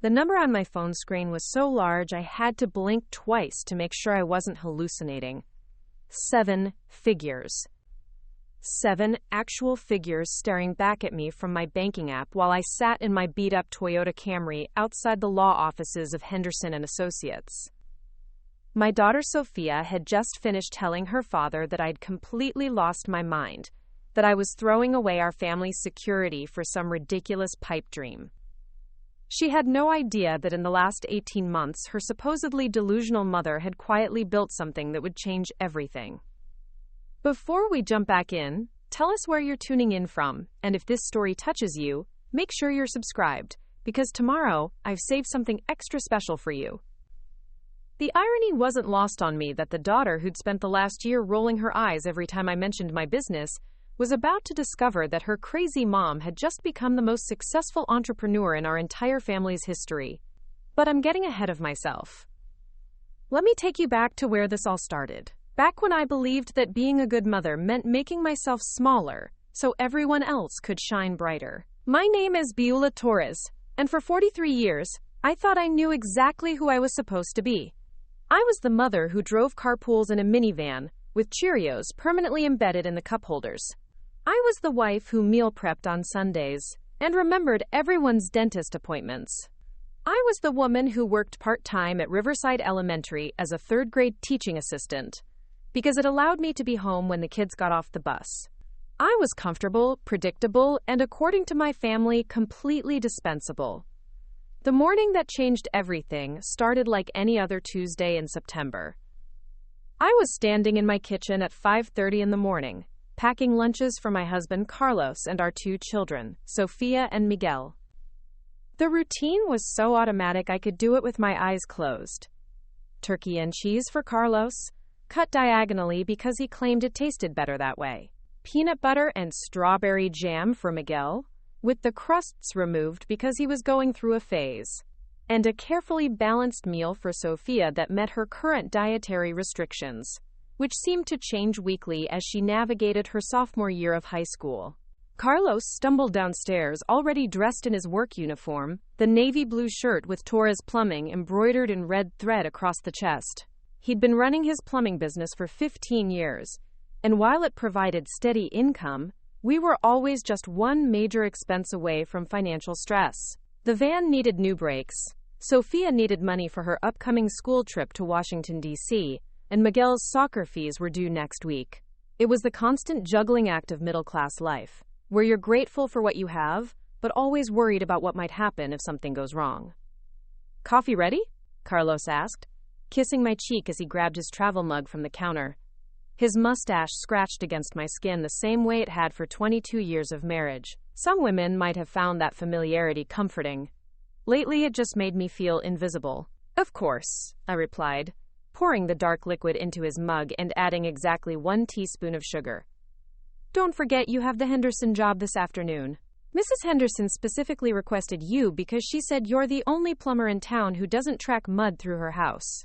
The number on my phone screen was so large I had to blink twice to make sure I wasn't hallucinating. 7 figures. 7 actual figures staring back at me from my banking app while I sat in my beat-up Toyota Camry outside the law offices of Henderson Associates. My daughter Sofia had just finished telling her father that I'd completely lost my mind, that I was throwing away our family's security for some ridiculous pipe dream. She had no idea that in the last 18 months, her supposedly delusional mother had quietly built something that would change everything. Before we jump back in, tell us where you're tuning in from, and if this story touches you, make sure you're subscribed, because tomorrow, I've saved something extra special for you. The irony wasn't lost on me that the daughter who'd spent the last year rolling her eyes every time I mentioned my business was about to discover that her crazy mom had just become the most successful entrepreneur in our entire family's history. But I'm getting ahead of myself. Let me take you back to where this all started. Back when I believed that being a good mother meant making myself smaller so everyone else could shine brighter. My name is Beulah Torres, and for 43 years, I thought I knew exactly who I was supposed to be. I was the mother who drove carpools in a minivan, with Cheerios permanently embedded in the cup holders. I was the wife who meal prepped on Sundays and remembered everyone's dentist appointments. I was the woman who worked part-time at Riverside Elementary as a third-grade teaching assistant because it allowed me to be home when the kids got off the bus. I was comfortable, predictable, and according to my family, completely dispensable. The morning that changed everything started like any other Tuesday in September. I was standing in my kitchen at 5:30 in the morning, packing lunches for my husband Carlos and our 2 children, Sofia and Miguel. The routine was so automatic I could do it with my eyes closed. Turkey and cheese for Carlos, cut diagonally because he claimed it tasted better that way. Peanut butter and strawberry jam for Miguel, with the crusts removed because he was going through a phase. And a carefully balanced meal for Sofia that met her current dietary restrictions, which seemed to change weekly as she navigated her sophomore year of high school. Carlos stumbled downstairs already dressed in his work uniform, the navy blue shirt with Torres Plumbing embroidered in red thread across the chest. He'd been running his plumbing business for 15 years, and while it provided steady income, we were always just one major expense away from financial stress. The van needed new brakes, Sofia needed money for her upcoming school trip to Washington, D.C., and Miguel's soccer fees were due next week. It was the constant juggling act of middle-class life, where you're grateful for what you have, but always worried about what might happen if something goes wrong. "Coffee ready?" Carlos asked, kissing my cheek as he grabbed his travel mug from the counter. His mustache scratched against my skin the same way it had for 22 years of marriage. Some women might have found that familiarity comforting. Lately, it just made me feel invisible. "Of course," I replied, pouring the dark liquid into his mug and adding exactly 1 teaspoon of sugar. "Don't forget you have the Henderson job this afternoon. Mrs. Henderson specifically requested you because she said you're the only plumber in town who doesn't track mud through her house."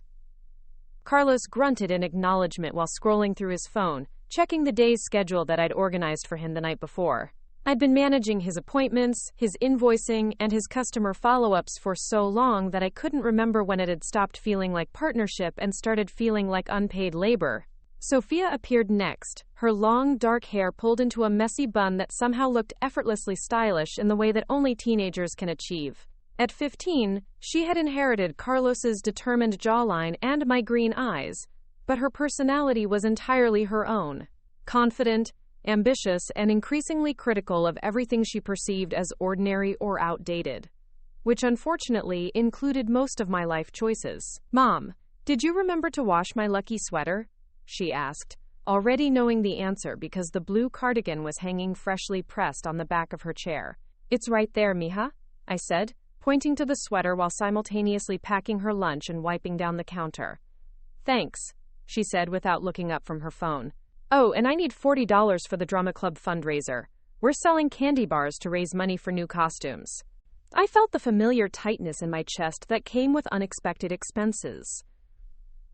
Carlos grunted in acknowledgement while scrolling through his phone, checking the day's schedule that I'd organized for him the night before. I'd been managing his appointments, his invoicing, and his customer follow-ups for so long that I couldn't remember when it had stopped feeling like partnership and started feeling like unpaid labor. Sofia appeared next, her long, dark hair pulled into a messy bun that somehow looked effortlessly stylish in the way that only teenagers can achieve. At 15, she had inherited Carlos's determined jawline and my green eyes, but her personality was entirely her own. Confident, ambitious, and increasingly critical of everything she perceived as ordinary or outdated, which unfortunately included most of my life choices. "Mom, did you remember to wash my lucky sweater?" she asked, already knowing the answer because the blue cardigan was hanging freshly pressed on the back of her chair. "It's right there, mija," I said, pointing to the sweater while simultaneously packing her lunch and wiping down the counter. "Thanks," she said without looking up from her phone. "Oh, and I need $40 for the drama club fundraiser. We're selling candy bars to raise money for new costumes." I felt the familiar tightness in my chest that came with unexpected expenses.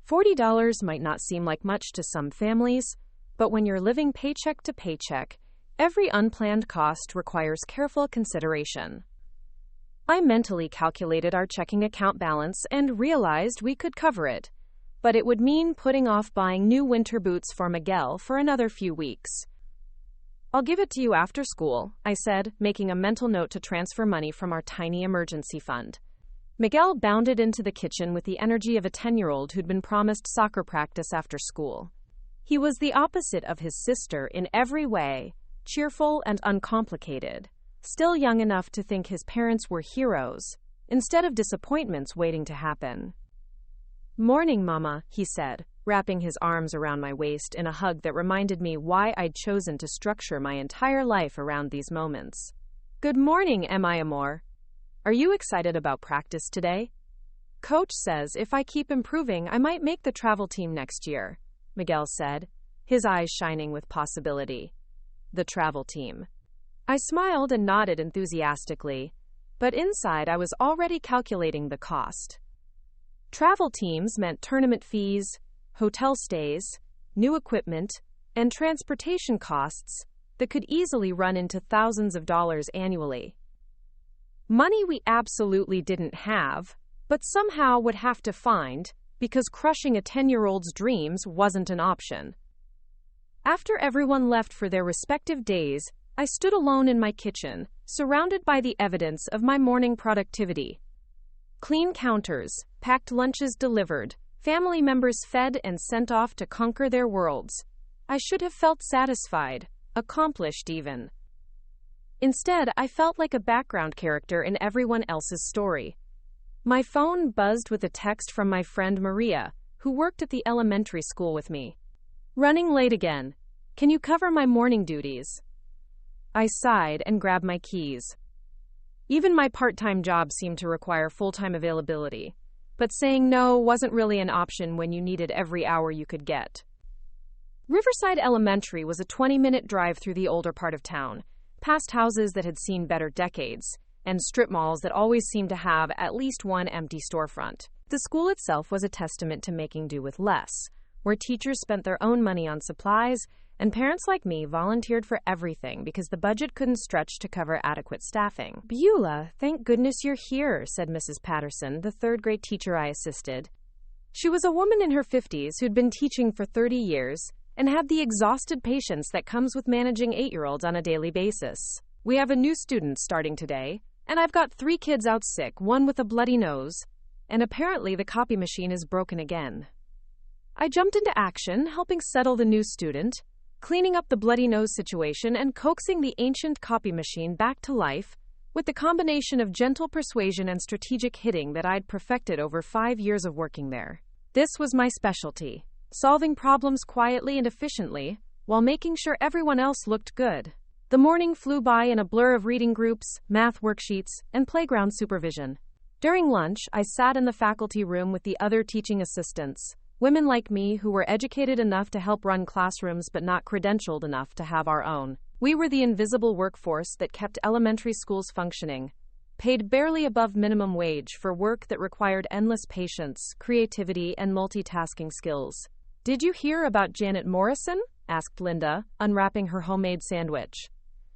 $40 might not seem like much to some families, but when you're living paycheck to paycheck, every unplanned cost requires careful consideration. I mentally calculated our checking account balance and realized we could cover it, but it would mean putting off buying new winter boots for Miguel for another few weeks. I'll give it to you after school, I said, making a mental note to transfer money from our tiny emergency fund. Miguel bounded into the kitchen with the energy of a 10-year-old who'd been promised soccer practice after school. He was the opposite of his sister in every way, cheerful and uncomplicated, still young enough to think his parents were heroes, instead of disappointments waiting to happen. "Morning, Mama," he said, wrapping his arms around my waist in a hug that reminded me why I'd chosen to structure my entire life around these moments. "Good morning, mi amor. Are you excited about practice today? Coach says if I keep improving, I might make the travel team next year," Miguel said, his eyes shining with possibility. The travel team. I smiled and nodded enthusiastically, but inside I was already calculating the cost. Travel teams meant tournament fees, hotel stays, new equipment, and transportation costs that could easily run into thousands of dollars annually. Money we absolutely didn't have, but somehow would have to find, because crushing a 10-year-old's dreams wasn't an option. After everyone left for their respective days, I stood alone in my kitchen, surrounded by the evidence of my morning productivity. Clean counters, packed lunches delivered, family members fed and sent off to conquer their worlds. I should have felt satisfied, accomplished even. Instead, I felt like a background character in everyone else's story. My phone buzzed with a text from my friend Maria, who worked at the elementary school with me. "Running late again. Can you cover my morning duties?" I sighed and grabbed my keys. Even my part-time job seemed to require full-time availability, but saying no wasn't really an option when you needed every hour you could get. Riverside Elementary was a 20-minute drive through the older part of town, past houses that had seen better decades, and strip malls that always seemed to have at least one empty storefront. The school itself was a testament to making do with less, where teachers spent their own money on supplies, and parents like me volunteered for everything because the budget couldn't stretch to cover adequate staffing. "Beulah, thank goodness you're here," said Mrs. Patterson, the third-grade teacher I assisted. She was a woman in her 50s who'd been teaching for 30 years and had the exhausted patience that comes with managing 8-year-olds on a daily basis. "We have a new student starting today, and I've got 3 kids out sick, one with a bloody nose, and apparently the copy machine is broken again." I jumped into action, helping settle the new student, cleaning up the bloody nose situation and coaxing the ancient copy machine back to life with the combination of gentle persuasion and strategic hitting that I'd perfected over 5 years of working there. This was my specialty, solving problems quietly and efficiently while making sure everyone else looked good. The morning flew by in a blur of reading groups, math worksheets, and playground supervision. During lunch, I sat in the faculty room with the other teaching assistants, women like me who were educated enough to help run classrooms but not credentialed enough to have our own. We were the invisible workforce that kept elementary schools functioning, paid barely above minimum wage for work that required endless patience, creativity, and multitasking skills. "Did you hear about Janet Morrison?" asked Linda, unwrapping her homemade sandwich.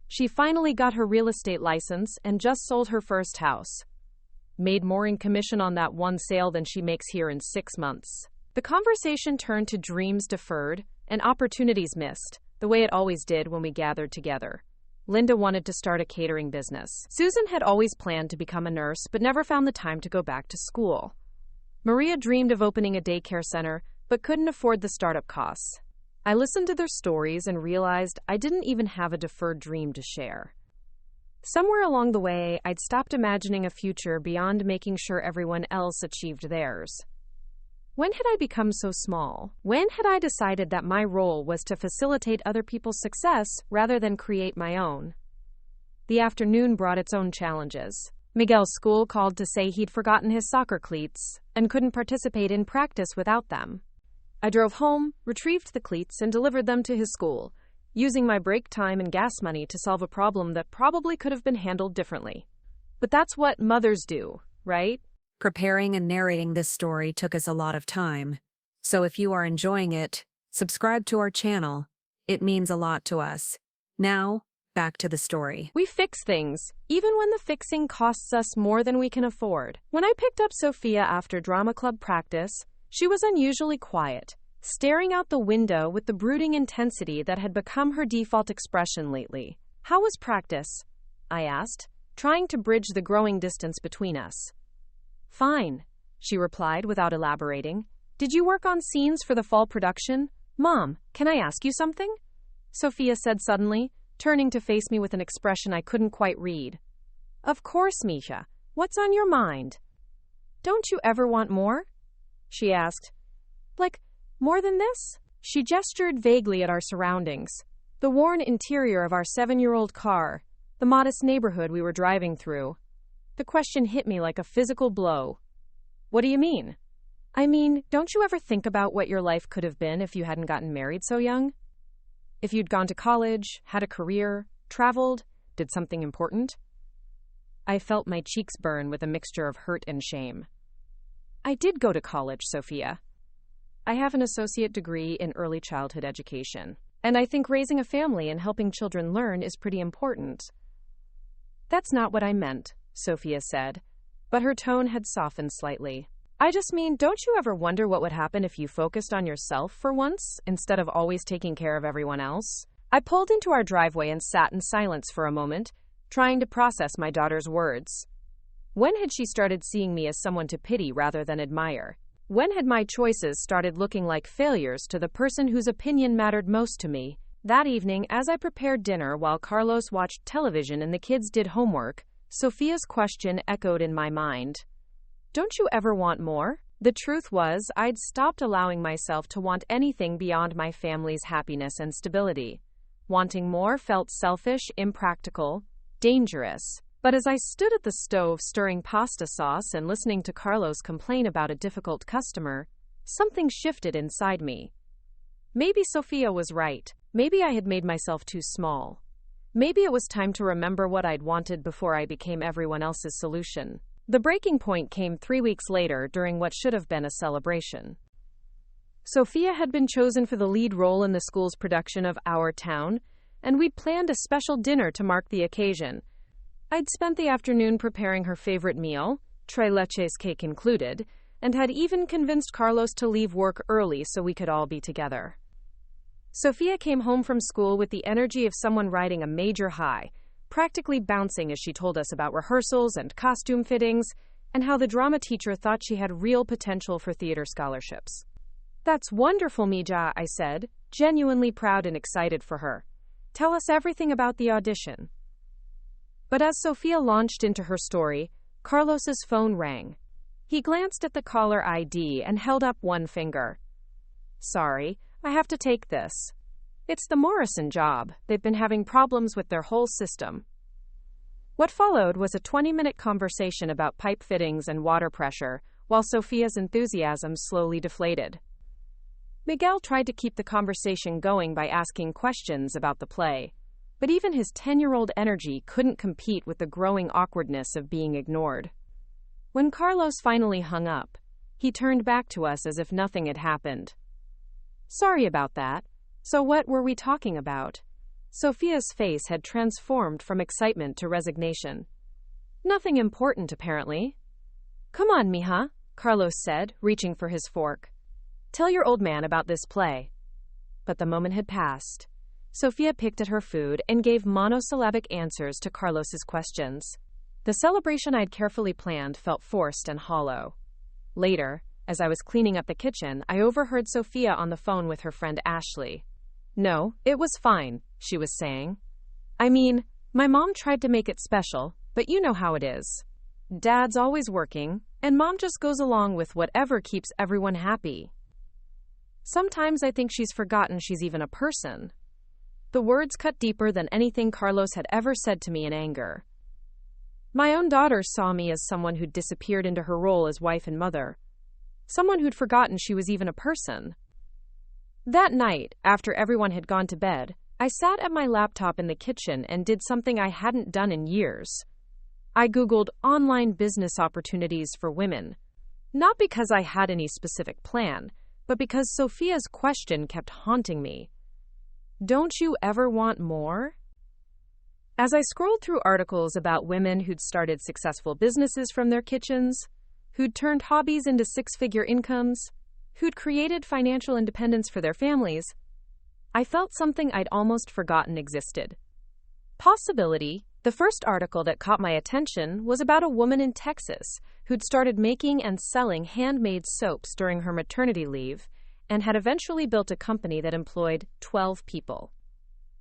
She finally got her real estate license and just sold her first house. Made more in commission on that one sale than she makes here in 6 months. The conversation turned to dreams deferred and opportunities missed, the way it always did when we gathered together. Linda wanted to start a catering business. Susan had always planned to become a nurse but never found the time to go back to school. Maria dreamed of opening a daycare center but couldn't afford the startup costs. I listened to their stories and realized I didn't even have a deferred dream to share. Somewhere along the way, I'd stopped imagining a future beyond making sure everyone else achieved theirs. When had I become so small? When had I decided that my role was to facilitate other people's success rather than create my own? The afternoon brought its own challenges. Miguel's school called to say he'd forgotten his soccer cleats and couldn't participate in practice without them. I drove home, retrieved the cleats, and delivered them to his school, using my break time and gas money to solve a problem that probably could have been handled differently. But that's what mothers do, right? Preparing and narrating this story took us a lot of time. So if you are enjoying it, subscribe to our channel. It means a lot to us. Now, Back to the story. We fix things, even when the fixing costs us more than we can afford. When I picked up Sofia after drama club practice, she was unusually quiet, staring out the window with the brooding intensity that had become her default expression lately. "How was practice?" I asked, trying to bridge the growing distance between us. "Fine," she replied without elaborating. "Did you work on scenes for the fall production?" "Mom, can I ask you something?" Sofia said suddenly, turning to face me with an expression I couldn't quite read. "Of course, Misha. What's on your mind?" "Don't you ever want more?" she asked. "Like, more than this?" She gestured vaguely at our surroundings. The worn interior of our 7-year-old car, the modest neighborhood we were driving through. The question hit me like a physical blow. "What do you mean?" "I mean, don't you ever think about what your life could have been if you hadn't gotten married so young? If you'd gone to college, had a career, traveled, did something important?" I felt my cheeks burn with a mixture of hurt and shame. "I did go to college, Sofia. I have an associate degree in early childhood education, and I think raising a family and helping children learn is pretty important." "That's not what I meant," Sofia said, but her tone had softened slightly. "I just mean, don't you ever wonder what would happen if you focused on yourself for once, instead of always taking care of everyone else?" I pulled into our driveway and sat in silence for a moment, trying to process my daughter's words. When had she started seeing me as someone to pity rather than admire? When had my choices started looking like failures to the person whose opinion mattered most to me? That evening, as I prepared dinner while Carlos watched television and the kids did homework, Sofia's question echoed in my mind. "Don't you ever want more?" The truth was, I'd stopped allowing myself to want anything beyond my family's happiness and stability. Wanting more felt selfish, impractical, dangerous. But as I stood at the stove stirring pasta sauce and listening to Carlos complain about a difficult customer, something shifted inside me. Maybe Sofia was right. Maybe I had made myself too small. Maybe it was time to remember what I'd wanted before I became everyone else's solution. The breaking point came 3 weeks later during what should have been a celebration. Sofia had been chosen for the lead role in the school's production of Our Town, and we'd planned a special dinner to mark the occasion. I'd spent the afternoon preparing her favorite meal, tres leches cake included, and had even convinced Carlos to leave work early so we could all be together. Sofia came home from school with the energy of someone riding a major high, practically bouncing as she told us about rehearsals and costume fittings, and how the drama teacher thought she had real potential for theater scholarships. "That's wonderful, Mija," I said, genuinely proud and excited for her. "Tell us everything about the audition." But as Sofia launched into her story, Carlos's phone rang. He glanced at the caller ID and held up one finger. "Sorry, I have to take this. It's the Morrison job. They've been having problems with their whole system." What followed was a 20-minute conversation about pipe fittings and water pressure, while Sofia's enthusiasm slowly deflated. Miguel tried to keep the conversation going by asking questions about the play, but even his 10-year-old energy couldn't compete with the growing awkwardness of being ignored. When Carlos finally hung up, he turned back to us as if nothing had happened. "Sorry about that. So what were we talking about?" Sofia's face had transformed from excitement to resignation. "Nothing important, apparently." "Come on, mija," Carlos said, reaching for his fork. "Tell your old man about this play." But the moment had passed. Sofia picked at her food and gave monosyllabic answers to Carlos's questions. The celebration I'd carefully planned felt forced and hollow. Later, as I was cleaning up the kitchen, I overheard Sofia on the phone with her friend Ashley. "No, it was fine," she was saying. "I mean, my mom tried to make it special, but you know how it is. Dad's always working, and Mom just goes along with whatever keeps everyone happy. Sometimes I think she's forgotten she's even a person." The words cut deeper than anything Carlos had ever said to me in anger. My own daughter saw me as someone who'd disappeared into her role as wife and mother. Someone who'd forgotten she was even a person. That night, after everyone had gone to bed, I sat at my laptop in the kitchen and did something I hadn't done in years. I Googled online business opportunities for women. Not because I had any specific plan, but because Sofia's question kept haunting me. "Don't you ever want more?" As I scrolled through articles about women who'd started successful businesses from their kitchens, who'd turned hobbies into six-figure incomes, who'd created financial independence for their families, I felt something I'd almost forgotten existed. Possibility. The first article that caught my attention was about a woman in Texas who'd started making and selling handmade soaps during her maternity leave and had eventually built a company that employed 12 people.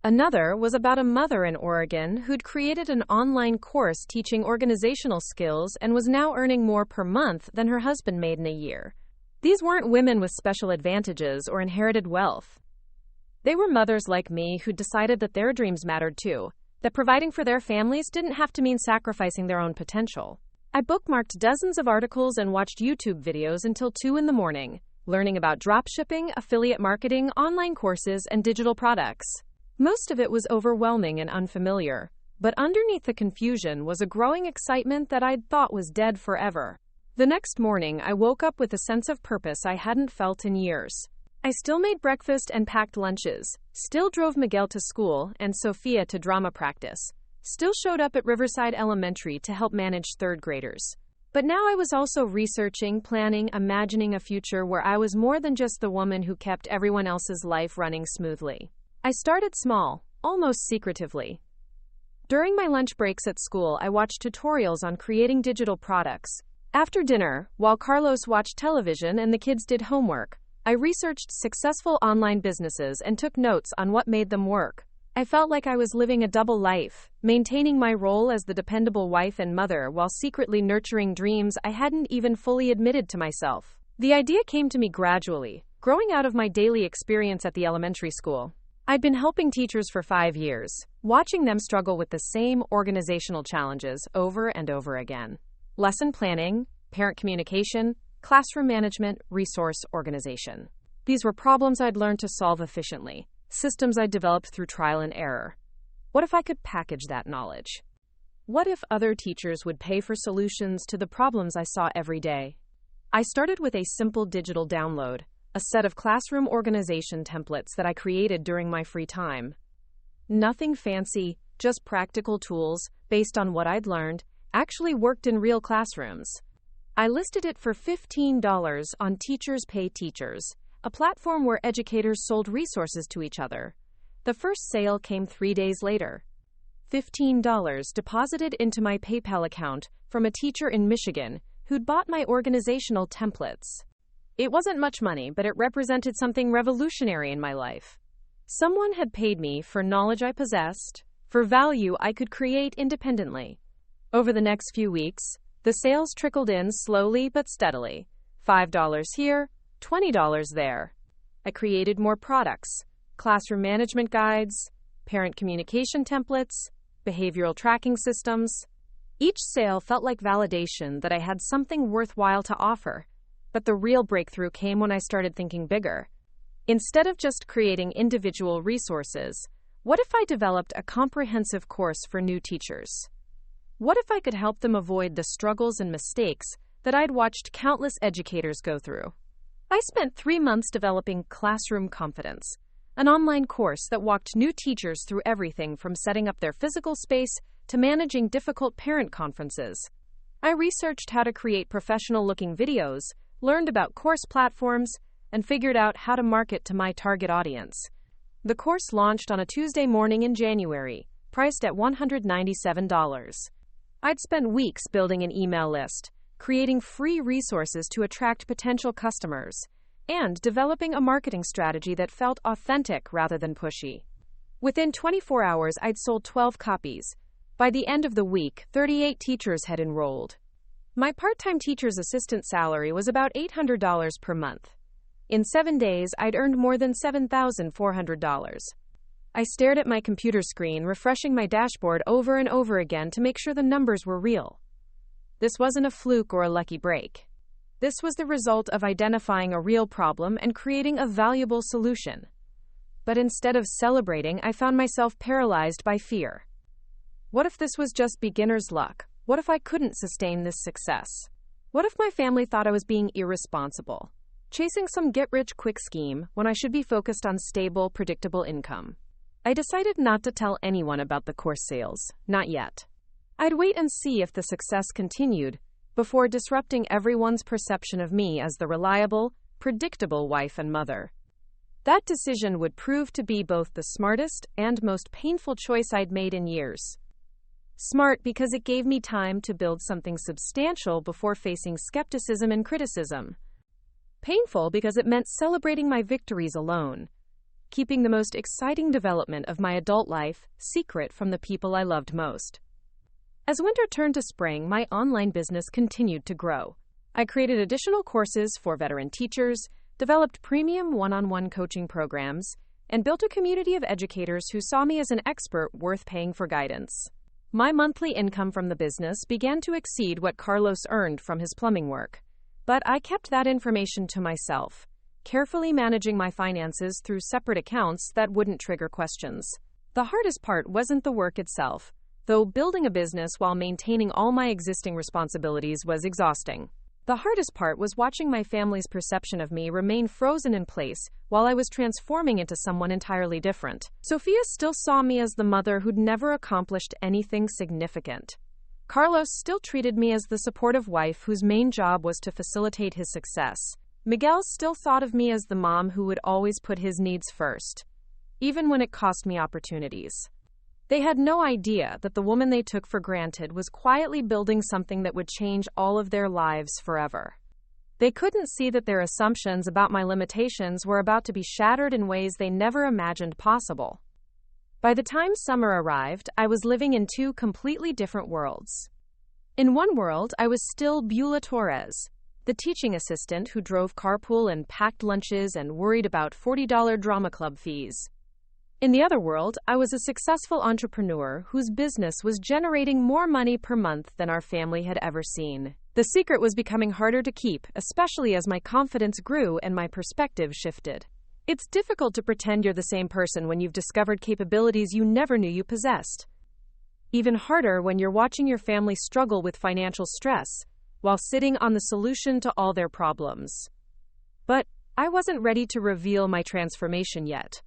Another was about a mother in Oregon who'd created an online course teaching organizational skills and was now earning more per month than her husband made in a year. These weren't women with special advantages or inherited wealth. They were mothers like me who'd decided that their dreams mattered too, that providing for their families didn't have to mean sacrificing their own potential. I bookmarked dozens of articles and watched YouTube videos until 2 a.m, learning about dropshipping, affiliate marketing, online courses, and digital products. Most of it was overwhelming and unfamiliar, but underneath the confusion was a growing excitement that I'd thought was dead forever. The next morning, I woke up with a sense of purpose I hadn't felt in years. I still made breakfast and packed lunches, still drove Miguel to school and Sofia to drama practice, still showed up at Riverside Elementary to help manage third graders. But now I was also researching, planning, imagining a future where I was more than just the woman who kept everyone else's life running smoothly. I started small, almost secretively. During my lunch breaks at school, I watched tutorials on creating digital products. After dinner, while Carlos watched television and the kids did homework, I researched successful online businesses and took notes on what made them work. I felt like I was living a double life, maintaining my role as the dependable wife and mother while secretly nurturing dreams I hadn't even fully admitted to myself. The idea came to me gradually, growing out of my daily experience at the elementary school. I'd been helping teachers for 5 years, watching them struggle with the same organizational challenges over and over again. Lesson planning, parent communication, classroom management, resource organization. These were problems I'd learned to solve efficiently, systems I'd developed through trial and error. What if I could package that knowledge? What if other teachers would pay for solutions to the problems I saw every day? I started with a simple digital download, a set of classroom organization templates that I created during my free time. Nothing fancy, just practical tools based on what I'd learned, actually worked in real classrooms. I listed it for $15 on Teachers Pay Teachers, a platform where educators sold resources to each other. The first sale came 3 days later. $15 deposited into my PayPal account from a teacher in Michigan who'd bought my organizational templates. It wasn't much money, but it represented something revolutionary in my life. Someone had paid me for knowledge I possessed, for value I could create independently. Over the next few weeks, the sales trickled in slowly but steadily. $5 here, $20 there. I created more products, classroom management guides, parent communication templates, behavioral tracking systems. Each sale felt like validation that I had something worthwhile to offer. But the real breakthrough came when I started thinking bigger. Instead of just creating individual resources, what if I developed a comprehensive course for new teachers? What if I could help them avoid the struggles and mistakes that I'd watched countless educators go through? I spent 3 months developing Classroom Confidence, an online course that walked new teachers through everything from setting up their physical space to managing difficult parent conferences. I researched how to create professional-looking videos, learned about course platforms, and figured out how to market to my target audience. The course launched on a Tuesday morning in January, priced at $197. I'd spent weeks building an email list, creating free resources to attract potential customers, and developing a marketing strategy that felt authentic rather than pushy. Within 24 hours, I'd sold 12 copies. By the end of the week, 38 teachers had enrolled. My part-time teacher's assistant salary was about $800 per month. In 7 days, I'd earned more than $7,400. I stared at my computer screen, refreshing my dashboard over and over again to make sure the numbers were real. This wasn't a fluke or a lucky break. This was the result of identifying a real problem and creating a valuable solution. But instead of celebrating, I found myself paralyzed by fear. What if this was just beginner's luck? What if I couldn't sustain this success? What if my family thought I was being irresponsible, chasing some get-rich-quick scheme when I should be focused on stable, predictable income? I decided not to tell anyone about the course sales, not yet. I'd wait and see if the success continued before disrupting everyone's perception of me as the reliable, predictable wife and mother. That decision would prove to be both the smartest and most painful choice I'd made in years. Smart because it gave me time to build something substantial before facing skepticism and criticism. Painful because it meant celebrating my victories alone, keeping the most exciting development of my adult life secret from the people I loved most. As winter turned to spring, my online business continued to grow. I created additional courses for veteran teachers, developed premium one-on-one coaching programs, and built a community of educators who saw me as an expert worth paying for guidance. My monthly income from the business began to exceed what Carlos earned from his plumbing work, but I kept that information to myself, carefully managing my finances through separate accounts that wouldn't trigger questions. The hardest part wasn't the work itself, though building a business while maintaining all my existing responsibilities was exhausting. The hardest part was watching my family's perception of me remain frozen in place while I was transforming into someone entirely different. Sofia still saw me as the mother who'd never accomplished anything significant. Carlos still treated me as the supportive wife whose main job was to facilitate his success. Miguel still thought of me as the mom who would always put his needs first, even when it cost me opportunities. They had no idea that the woman they took for granted was quietly building something that would change all of their lives forever. They couldn't see that their assumptions about my limitations were about to be shattered in ways they never imagined possible. By the time summer arrived, I was living in two completely different worlds. In one world, I was still Beulah Torres, the teaching assistant who drove carpool and packed lunches and worried about $40 drama club fees. In the other world, I was a successful entrepreneur whose business was generating more money per month than our family had ever seen. The secret was becoming harder to keep, especially as my confidence grew and my perspective shifted. It's difficult to pretend you're the same person when you've discovered capabilities you never knew you possessed. Even harder when you're watching your family struggle with financial stress while sitting on the solution to all their problems. But I wasn't ready to reveal my transformation yet.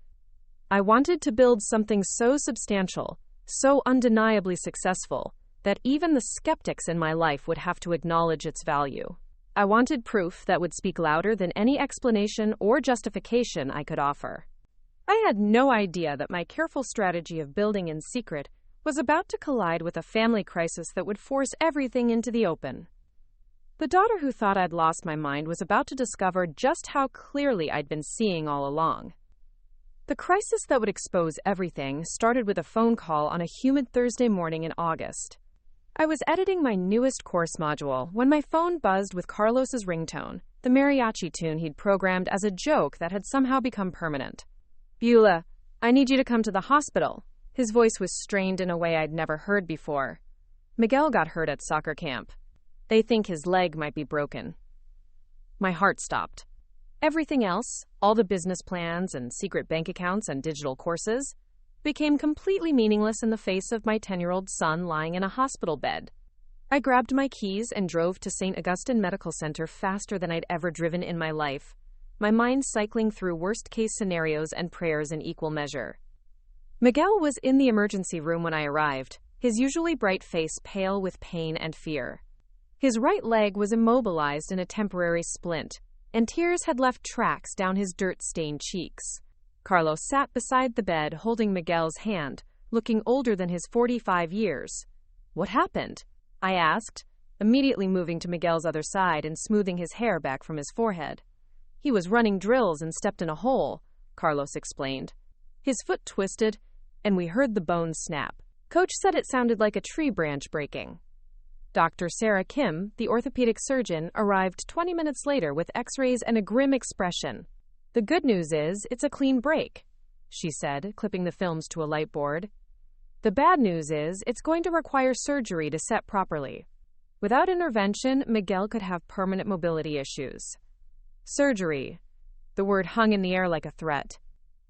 I wanted to build something so substantial, so undeniably successful, that even the skeptics in my life would have to acknowledge its value. I wanted proof that would speak louder than any explanation or justification I could offer. I had no idea that my careful strategy of building in secret was about to collide with a family crisis that would force everything into the open. The daughter who thought I'd lost my mind was about to discover just how clearly I'd been seeing all along. The crisis that would expose everything started with a phone call on a humid Thursday morning in August. I was editing my newest course module when my phone buzzed with Carlos's ringtone, the mariachi tune he'd programmed as a joke that had somehow become permanent. "Beulah, I need you to come to the hospital." His voice was strained in a way I'd never heard before. "Miguel got hurt at soccer camp. They think his leg might be broken." My heart stopped. Everything else, all the business plans and secret bank accounts and digital courses, became completely meaningless in the face of my 10-year-old son lying in a hospital bed. I grabbed my keys and drove to St. Augustine Medical Center faster than I'd ever driven in my life, my mind cycling through worst-case scenarios and prayers in equal measure. Miguel was in the emergency room when I arrived, his usually bright face pale with pain and fear. His right leg was immobilized in a temporary splint, and tears had left tracks down his dirt-stained cheeks. Carlos sat beside the bed, holding Miguel's hand, looking older than his 45 years. "What happened?" I asked, immediately moving to Miguel's other side and smoothing his hair back from his forehead. "He was running drills and stepped in a hole," Carlos explained. His foot twisted, and we heard the bones snap. Coach said it sounded like a tree branch breaking. Dr. Sarah Kim, the orthopedic surgeon, arrived 20 minutes later with x-rays and a grim expression. "The good news is, it's a clean break," she said, clipping the films to a light board. "The bad news is, it's going to require surgery to set properly. Without intervention, Miguel could have permanent mobility issues." Surgery. The word hung in the air like a threat.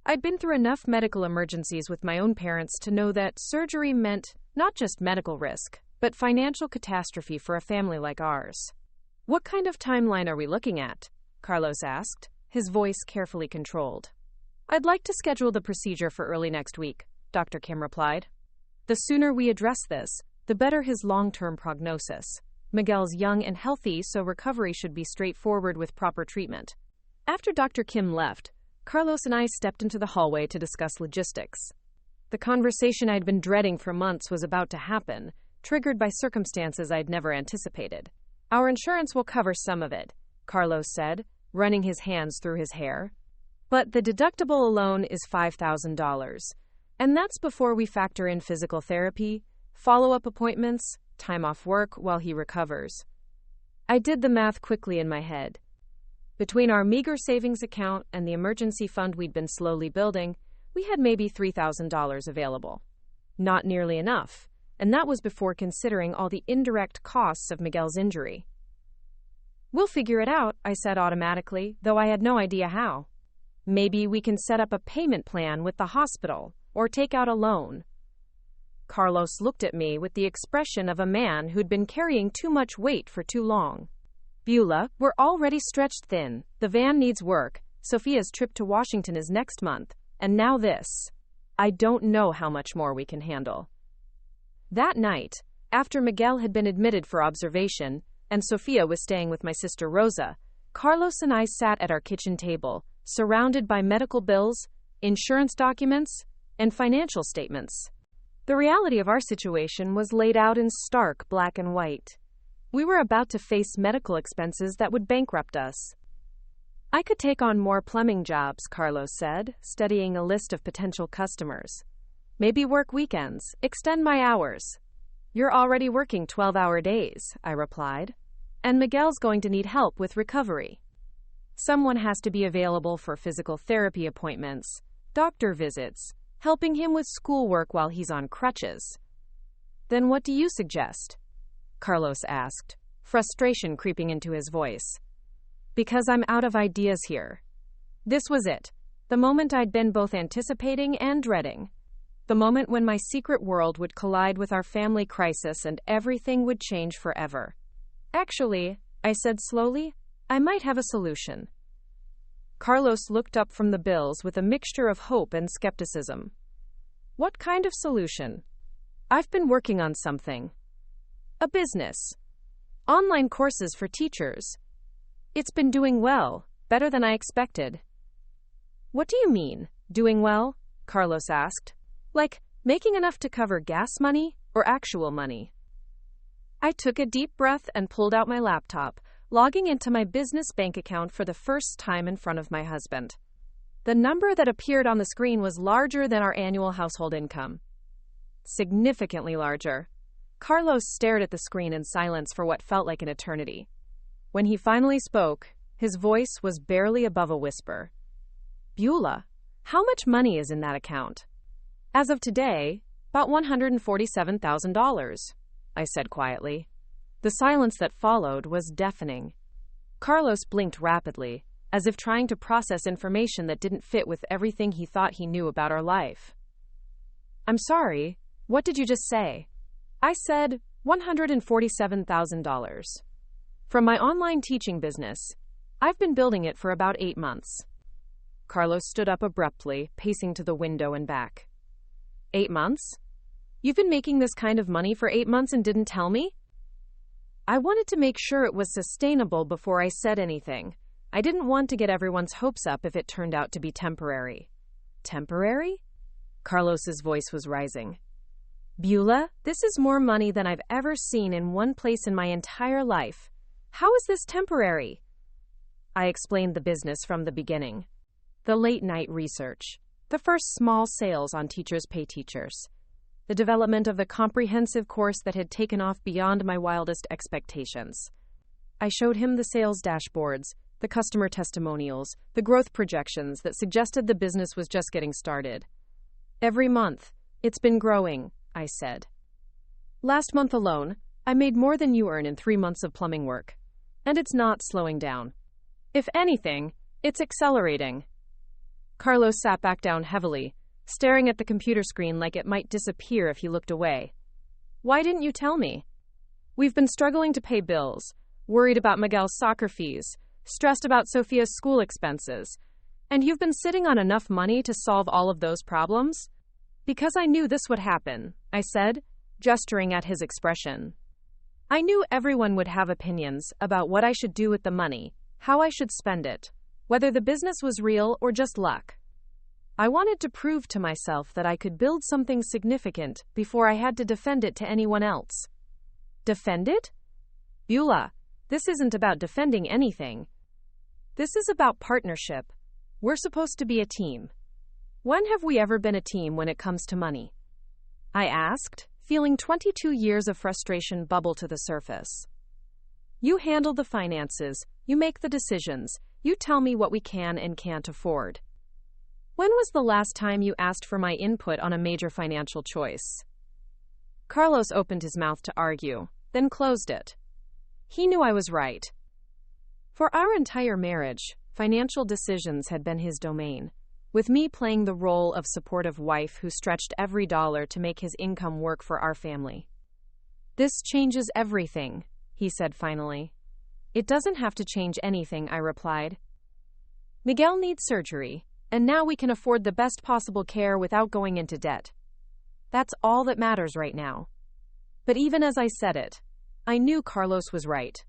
I'd been through enough medical emergencies with my own parents to know that surgery meant not just medical risk, but financial catastrophe for a family like ours. "What kind of timeline are we looking at?" Carlos asked, his voice carefully controlled. I'd like to schedule the procedure for early next week, Dr. Kim replied. The sooner we address this, the better his long-term prognosis. Miguel's young and healthy, so recovery should be straightforward with proper treatment. After Dr. Kim left, Carlos and I stepped into the hallway to discuss logistics. The conversation I'd been dreading for months was about to happen, triggered by circumstances I'd never anticipated. Our insurance will cover some of it, Carlos said, running his hands through his hair. But the deductible alone is $5,000. And that's before we factor in physical therapy, follow-up appointments, time off work while he recovers. I did the math quickly in my head. Between our meager savings account and the emergency fund we'd been slowly building, we had maybe $3,000 available. Not nearly enough, and that was before considering all the indirect costs of Miguel's injury. We'll figure it out, I said automatically, though I had no idea how. Maybe we can set up a payment plan with the hospital, or take out a loan. Carlos looked at me with the expression of a man who'd been carrying too much weight for too long. Beulah, we're already stretched thin. The van needs work. Sofia's trip to Washington is next month. And now this. I don't know how much more we can handle. That night, after Miguel had been admitted for observation, and Sofia was staying with my sister Rosa, Carlos and I sat at our kitchen table, surrounded by medical bills, insurance documents, and financial statements. The reality of our situation was laid out in stark black and white. We were about to face medical expenses that would bankrupt us. I could take on more plumbing jobs, Carlos said, studying a list of potential customers. Maybe work weekends, extend my hours. You're already working 12-hour days, I replied. And Miguel's going to need help with recovery. Someone has to be available for physical therapy appointments, doctor visits, helping him with schoolwork while he's on crutches. Then what do you suggest? Carlos asked, frustration creeping into his voice. Because I'm out of ideas here. This was it, the moment I'd been both anticipating and dreading. The moment when my secret world would collide with our family crisis and everything would change forever. Actually, I said slowly, I might have a solution. Carlos looked up from the bills with a mixture of hope and skepticism. What kind of solution? I've been working on something. A business. Online courses for teachers. It's been doing well, better than I expected. What do you mean, doing well? Carlos asked. Like, making enough to cover gas money or actual money? I took a deep breath and pulled out my laptop, logging into my business bank account for the first time in front of my husband. The number that appeared on the screen was larger than our annual household income. Significantly larger. Carlos stared at the screen in silence for what felt like an eternity. When he finally spoke, his voice was barely above a whisper. Beulah, how much money is in that account? As of today, about $147,000, I said quietly. The silence that followed was deafening. Carlos blinked rapidly, as if trying to process information that didn't fit with everything he thought he knew about our life. I'm sorry, what did you just say? I said $147,000. From my online teaching business, I've been building it for about 8 months. Carlos stood up abruptly, pacing to the window and back. 8 months? You've been making this kind of money for 8 months and didn't tell me? I wanted to make sure it was sustainable before I said anything. I didn't want to get everyone's hopes up if it turned out to be temporary. Temporary? Carlos's voice was rising. Beulah, this is more money than I've ever seen in one place in my entire life. How is this temporary? I explained the business from the beginning. The late-night research. The first small sales on Teachers Pay Teachers. The development of the comprehensive course that had taken off beyond my wildest expectations. I showed him the sales dashboards, the customer testimonials, the growth projections that suggested the business was just getting started. Every month, it's been growing, I said. Last month alone, I made more than you earn in 3 months of plumbing work. And it's not slowing down. If anything, it's accelerating. Carlos sat back down heavily, staring at the computer screen like it might disappear if he looked away. Why didn't you tell me? We've been struggling to pay bills, worried about Miguel's soccer fees, stressed about Sofia's school expenses, And you've been sitting on enough money to solve all of those problems? Because I knew this would happen, I said, gesturing at his expression. I knew everyone would have opinions about what I should do with the money, how I should spend it, whether the business was real or just luck. I wanted to prove to myself that I could build something significant before I had to defend it to anyone else. Defend it? Beulah, this isn't about defending anything. This is about partnership. We're supposed to be a team. When have we ever been a team when it comes to money? I asked, feeling 22 years of frustration bubble to the surface. You handle the finances, you make the decisions, you tell me what we can and can't afford. When was the last time you asked for my input on a major financial choice? Carlos opened his mouth to argue, then closed it. He knew I was right. For our entire marriage, financial decisions had been his domain, with me playing the role of supportive wife who stretched every dollar to make his income work for our family. This changes everything, he said finally. It doesn't have to change anything, I replied. Miguel needs surgery, and now we can afford the best possible care without going into debt. That's all that matters right now. But even as I said it, I knew Carlos was right.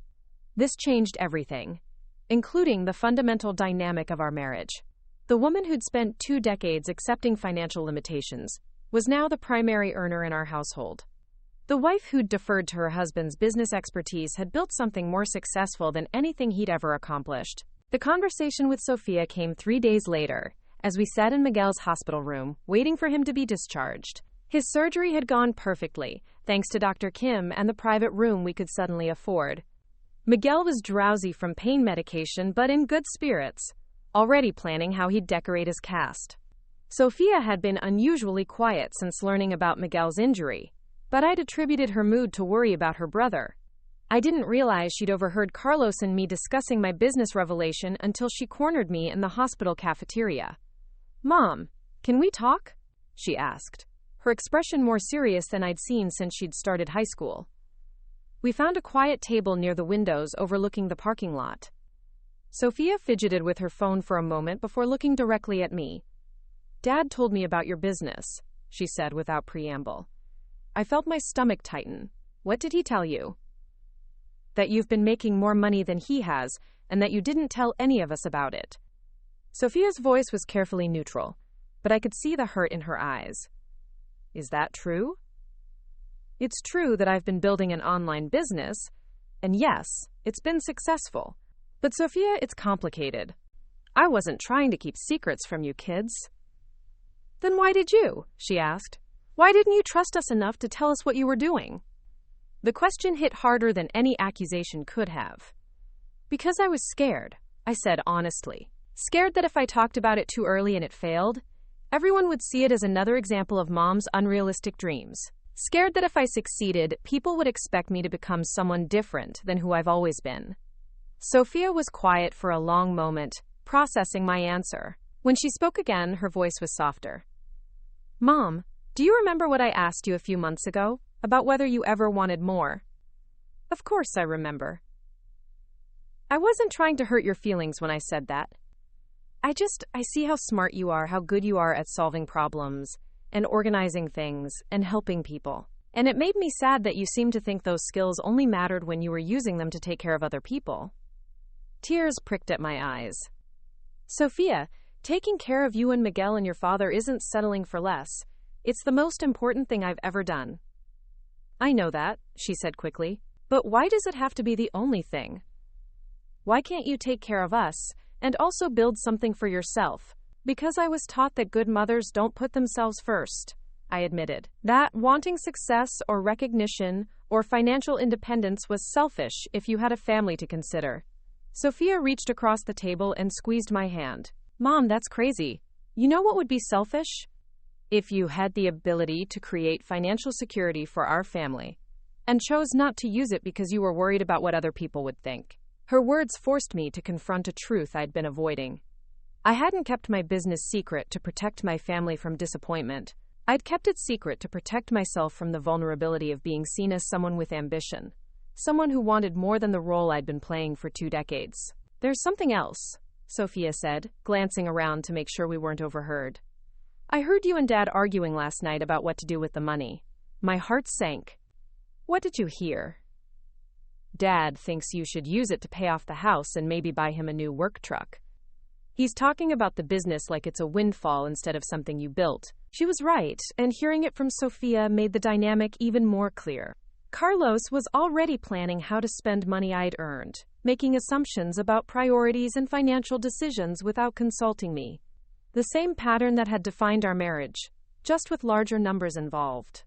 This changed everything, including the fundamental dynamic of our marriage. The woman who'd spent 2 decades accepting financial limitations was now the primary earner in our household. The wife who'd deferred to her husband's business expertise had built something more successful than anything he'd ever accomplished. The conversation with Sofia came 3 days later, as we sat in Miguel's hospital room, waiting for him to be discharged. His surgery had gone perfectly, thanks to Dr. Kim and the private room we could suddenly afford. Miguel was drowsy from pain medication, but in good spirits, already planning how he'd decorate his cast. Sofia had been unusually quiet since learning about Miguel's injury, but I'd attributed her mood to worry about her brother. I didn't realize she'd overheard Carlos and me discussing my business revelation until she cornered me in the hospital cafeteria. Mom, can we talk? She asked, her expression more serious than I'd seen since she'd started high school. We found a quiet table near the windows overlooking the parking lot. Sofia fidgeted with her phone for a moment before looking directly at me. Dad told me about your business, she said without preamble. I felt my stomach tighten. What did he tell you? That you've been making more money than he has, and that you didn't tell any of us about it. Sofia's voice was carefully neutral, but I could see the hurt in her eyes. Is that true? It's true that I've been building an online business, and yes, it's been successful. But Sofia, it's complicated. I wasn't trying to keep secrets from you kids. Then why did you? She asked. Why didn't you trust us enough to tell us what you were doing? The question hit harder than any accusation could have. Because I was scared, I said honestly. Scared that if I talked about it too early and it failed, everyone would see it as another example of Mom's unrealistic dreams. Scared that if I succeeded, people would expect me to become someone different than who I've always been. Sofia was quiet for a long moment, processing my answer. When she spoke again, her voice was softer. Mom, do you remember what I asked you a few months ago? About whether you ever wanted more? Of course I remember. I wasn't trying to hurt your feelings when I said that. I see how smart you are, how good you are at solving problems, and organizing things, and helping people. And it made me sad that you seemed to think those skills only mattered when you were using them to take care of other people. Tears pricked at my eyes. Sofia, taking care of you and Miguel and your father isn't settling for less. It's the most important thing I've ever done. I know that, she said quickly. But why does it have to be the only thing? Why can't you take care of us, and also build something for yourself? Because I was taught that good mothers don't put themselves first, I admitted. That wanting success or recognition or financial independence was selfish if you had a family to consider. Sofia reached across the table and squeezed my hand. Mom, that's crazy. You know what would be selfish? If you had the ability to create financial security for our family and chose not to use it because you were worried about what other people would think. Her words forced me to confront a truth I'd been avoiding. I hadn't kept my business secret to protect my family from disappointment. I'd kept it secret to protect myself from the vulnerability of being seen as someone with ambition, someone who wanted more than the role I'd been playing for 2 decades. There's something else, Sofia said, glancing around to make sure we weren't overheard. I heard you and Dad arguing last night about what to do with the money. My heart sank. What did you hear? Dad thinks you should use it to pay off the house and maybe buy him a new work truck. He's talking about the business like it's a windfall instead of something you built. She was right, and hearing it from Sofia made the dynamic even more clear. Carlos was already planning how to spend money I'd earned, making assumptions about priorities and financial decisions without consulting me. The same pattern that had defined our marriage, just with larger numbers involved.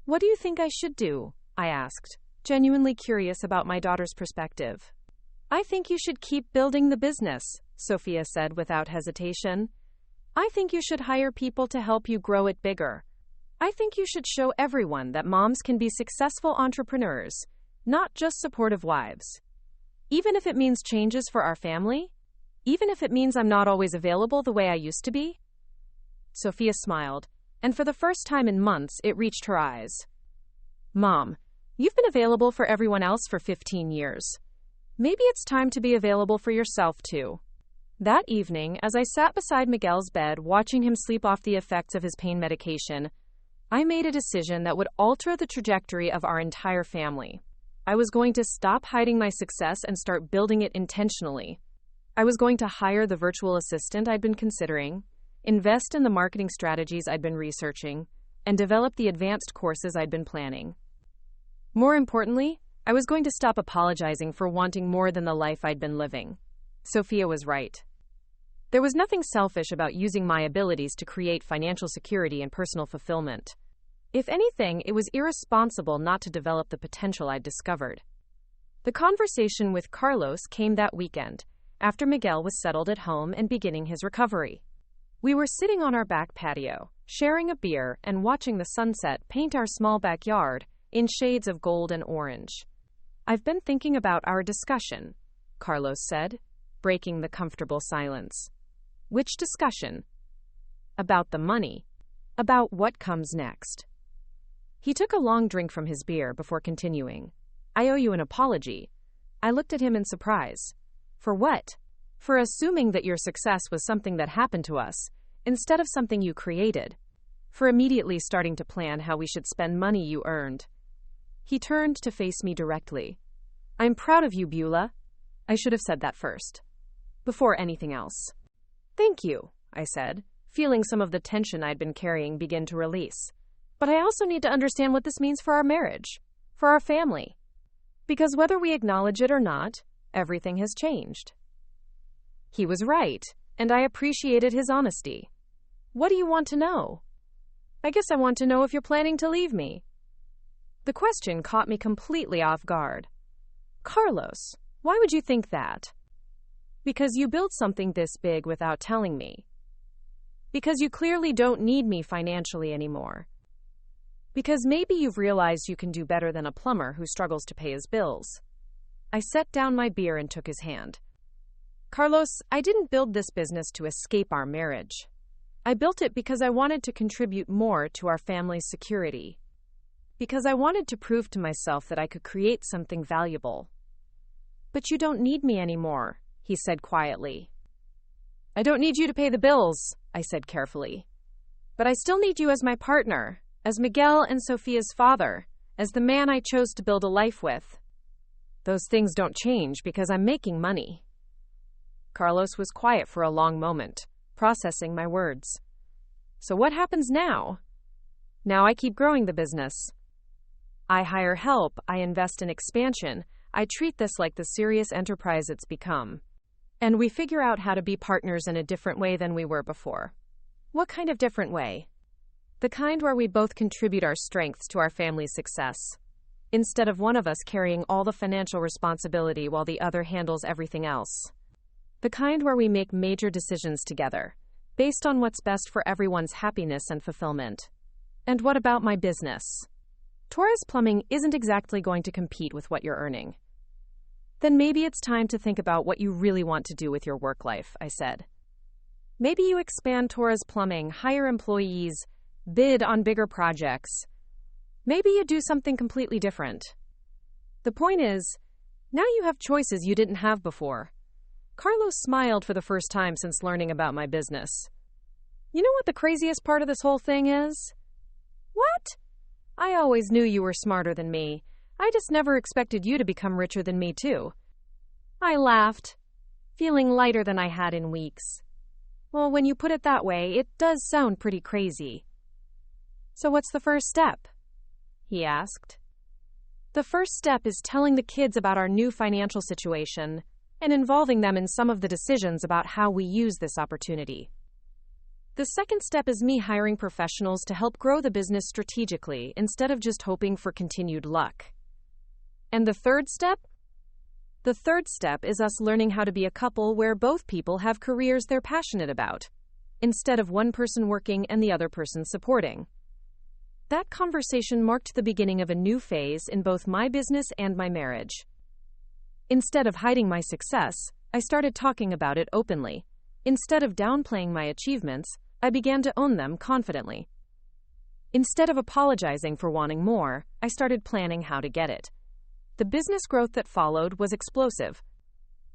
What do you think I should do? I asked, genuinely curious about my daughter's perspective. I think you should keep building the business, Sofia said without hesitation. I think you should hire people to help you grow it bigger. I think you should show everyone that moms can be successful entrepreneurs, not just supportive wives. Even if it means changes for our family? Even if it means I'm not always available the way I used to be? Sofia smiled, and for the first time in months, it reached her eyes. Mom, you've been available for everyone else for 15 years. Maybe it's time to be available for yourself, too. That evening, as I sat beside Miguel's bed watching him sleep off the effects of his pain medication, I made a decision that would alter the trajectory of our entire family. I was going to stop hiding my success and start building it intentionally. I was going to hire the virtual assistant I'd been considering, invest in the marketing strategies I'd been researching, and develop the advanced courses I'd been planning. More importantly, I was going to stop apologizing for wanting more than the life I'd been living. Sofia was right. There was nothing selfish about using my abilities to create financial security and personal fulfillment. If anything, it was irresponsible not to develop the potential I'd discovered. The conversation with Carlos came that weekend, after Miguel was settled at home and beginning his recovery. We were sitting on our back patio, sharing a beer and watching the sunset paint our small backyard in shades of gold and orange. I've been thinking about our discussion, Carlos said, breaking the comfortable silence. Which discussion? About the money. About what comes next. He took a long drink from his beer before continuing. I owe you an apology. I looked at him in surprise. For what? For assuming that your success was something that happened to us, instead of something you created. For immediately starting to plan how we should spend money you earned. He turned to face me directly. I'm proud of you, Beulah. I should have said that first. Before anything else. Thank you, I said, feeling some of the tension I'd been carrying begin to release. But I also need to understand what this means for our marriage, for our family. Because whether we acknowledge it or not, everything has changed. He was right, and I appreciated his honesty. What do you want to know? I guess I want to know if you're planning to leave me. The question caught me completely off guard. Carlos, why would you think that? Because you built something this big without telling me. Because you clearly don't need me financially anymore. Because maybe you've realized you can do better than a plumber who struggles to pay his bills. I set down my beer and took his hand. Carlos, I didn't build this business to escape our marriage. I built it because I wanted to contribute more to our family's security. Because I wanted to prove to myself that I could create something valuable. But you don't need me anymore, he said quietly. I don't need you to pay the bills, I said carefully. But I still need you as my partner, as Miguel and Sofia's father, as the man I chose to build a life with. Those things don't change because I'm making money. Carlos was quiet for a long moment, processing my words. So what happens now? Now I keep growing the business. I hire help, I invest in expansion, I treat this like the serious enterprise it's become. And we figure out how to be partners in a different way than we were before. What kind of different way? The kind where we both contribute our strengths to our family's success, instead of one of us carrying all the financial responsibility while the other handles everything else. The kind where we make major decisions together, based on what's best for everyone's happiness and fulfillment. And what about my business? Torres Plumbing isn't exactly going to compete with what you're earning. Then maybe it's time to think about what you really want to do with your work life, I said. Maybe you expand Torres Plumbing, hire employees, bid on bigger projects. Maybe you do something completely different. The point is, now you have choices you didn't have before. Carlos smiled for the first time since learning about my business. You know what the craziest part of this whole thing is? What? I always knew you were smarter than me. I just never expected you to become richer than me, too. I laughed, feeling lighter than I had in weeks. Well, when you put it that way, it does sound pretty crazy. So what's the first step? He asked. The first step is telling the kids about our new financial situation and involving them in some of the decisions about how we use this opportunity. The second step is me hiring professionals to help grow the business strategically instead of just hoping for continued luck. And the third step? The third step is us learning how to be a couple where both people have careers they're passionate about, instead of one person working and the other person supporting. That conversation marked the beginning of a new phase in both my business and my marriage. Instead of hiding my success, I started talking about it openly. Instead of downplaying my achievements, I began to own them confidently. Instead of apologizing for wanting more, I started planning how to get it. The business growth that followed was explosive.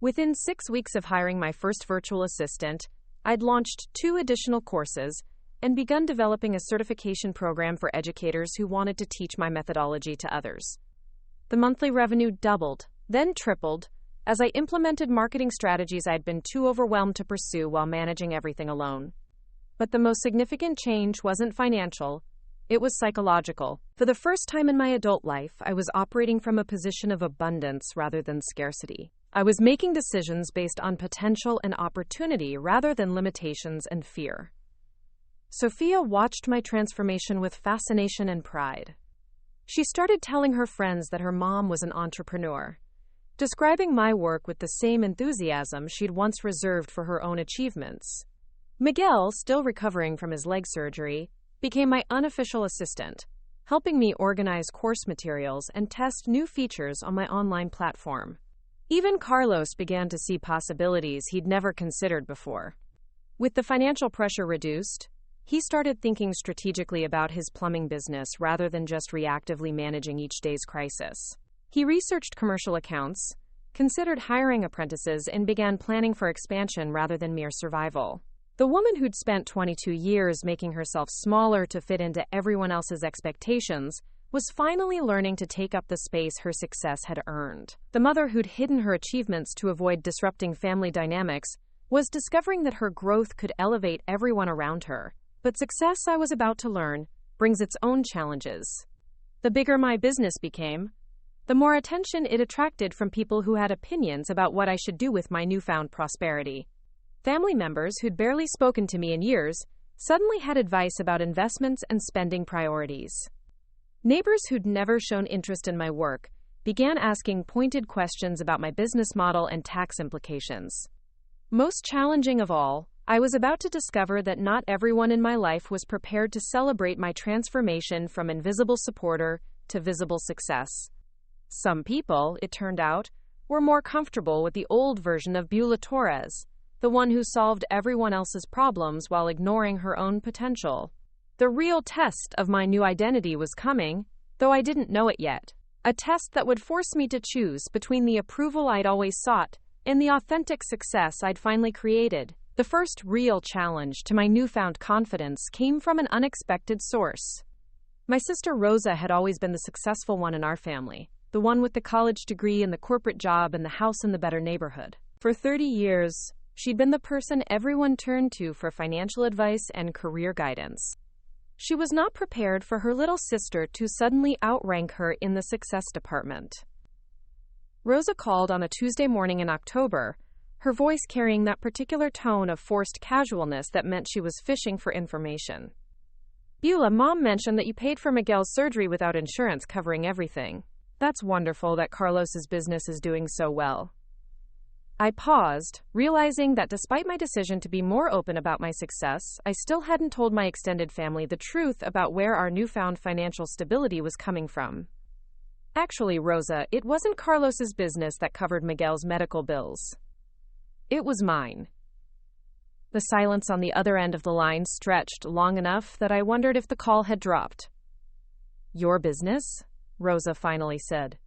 Within 6 weeks of hiring my first virtual assistant, I'd launched 2 additional courses and begun developing a certification program for educators who wanted to teach my methodology to others. The monthly revenue doubled, then tripled, as I implemented marketing strategies I'd been too overwhelmed to pursue while managing everything alone. But the most significant change wasn't financial. It was psychological. For the first time in my adult life, I was operating from a position of abundance rather than scarcity. I was making decisions based on potential and opportunity rather than limitations and fear. Sofia watched my transformation with fascination and pride. She started telling her friends that her mom was an entrepreneur, describing my work with the same enthusiasm she'd once reserved for her own achievements. Miguel, still recovering from his leg surgery, became my unofficial assistant, helping me organize course materials and test new features on my online platform. Even Carlos began to see possibilities he'd never considered before. With the financial pressure reduced, he started thinking strategically about his plumbing business rather than just reactively managing each day's crisis. He researched commercial accounts, considered hiring apprentices, and began planning for expansion rather than mere survival. The woman who'd spent 22 years making herself smaller to fit into everyone else's expectations was finally learning to take up the space her success had earned. The mother who'd hidden her achievements to avoid disrupting family dynamics was discovering that her growth could elevate everyone around her. But success, I was about to learn, brings its own challenges. The bigger my business became, the more attention it attracted from people who had opinions about what I should do with my newfound prosperity. Family members who'd barely spoken to me in years suddenly had advice about investments and spending priorities. Neighbors who'd never shown interest in my work began asking pointed questions about my business model and tax implications. Most challenging of all, I was about to discover that not everyone in my life was prepared to celebrate my transformation from invisible supporter to visible success. Some people, it turned out, were more comfortable with the old version of Beulah Torres, the one who solved everyone else's problems while ignoring her own potential. The real test of my new identity was coming, though I didn't know it yet. A test that would force me to choose between the approval I'd always sought and the authentic success I'd finally created. The first real challenge to my newfound confidence came from an unexpected source. My sister Rosa had always been the successful one in our family, the one with the college degree and the corporate job and the house in the better neighborhood. For 30 years, she'd been the person everyone turned to for financial advice and career guidance. She was not prepared for her little sister to suddenly outrank her in the success department. Rosa called on a Tuesday morning in October, her voice carrying that particular tone of forced casualness that meant she was fishing for information. Beulah, Mom mentioned that you paid for Miguel's surgery without insurance covering everything. That's wonderful that Carlos's business is doing so well. I paused, realizing that despite my decision to be more open about my success, I still hadn't told my extended family the truth about where our newfound financial stability was coming from. Actually, Rosa, it wasn't Carlos's business that covered Miguel's medical bills. It was mine. The silence on the other end of the line stretched long enough that I wondered if the call had dropped. Your business? Rosa finally said.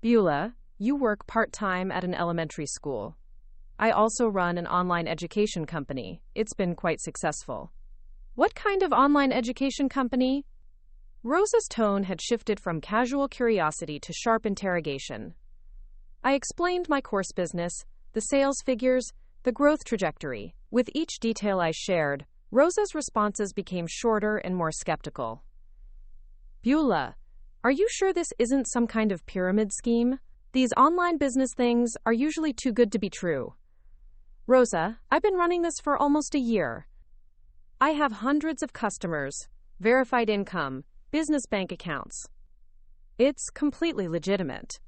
Beulah, you work part-time at an elementary school. I also run an online education company. It's been quite successful. What kind of online education company? Rosa's tone had shifted from casual curiosity to sharp interrogation. I explained my course business, the sales figures, the growth trajectory. With each detail I shared, Rosa's responses became shorter and more skeptical. Beulah, are you sure this isn't some kind of pyramid scheme? These online business things are usually too good to be true. Rosa, I've been running this for almost a year. I have hundreds of customers, verified income, business bank accounts. It's completely legitimate.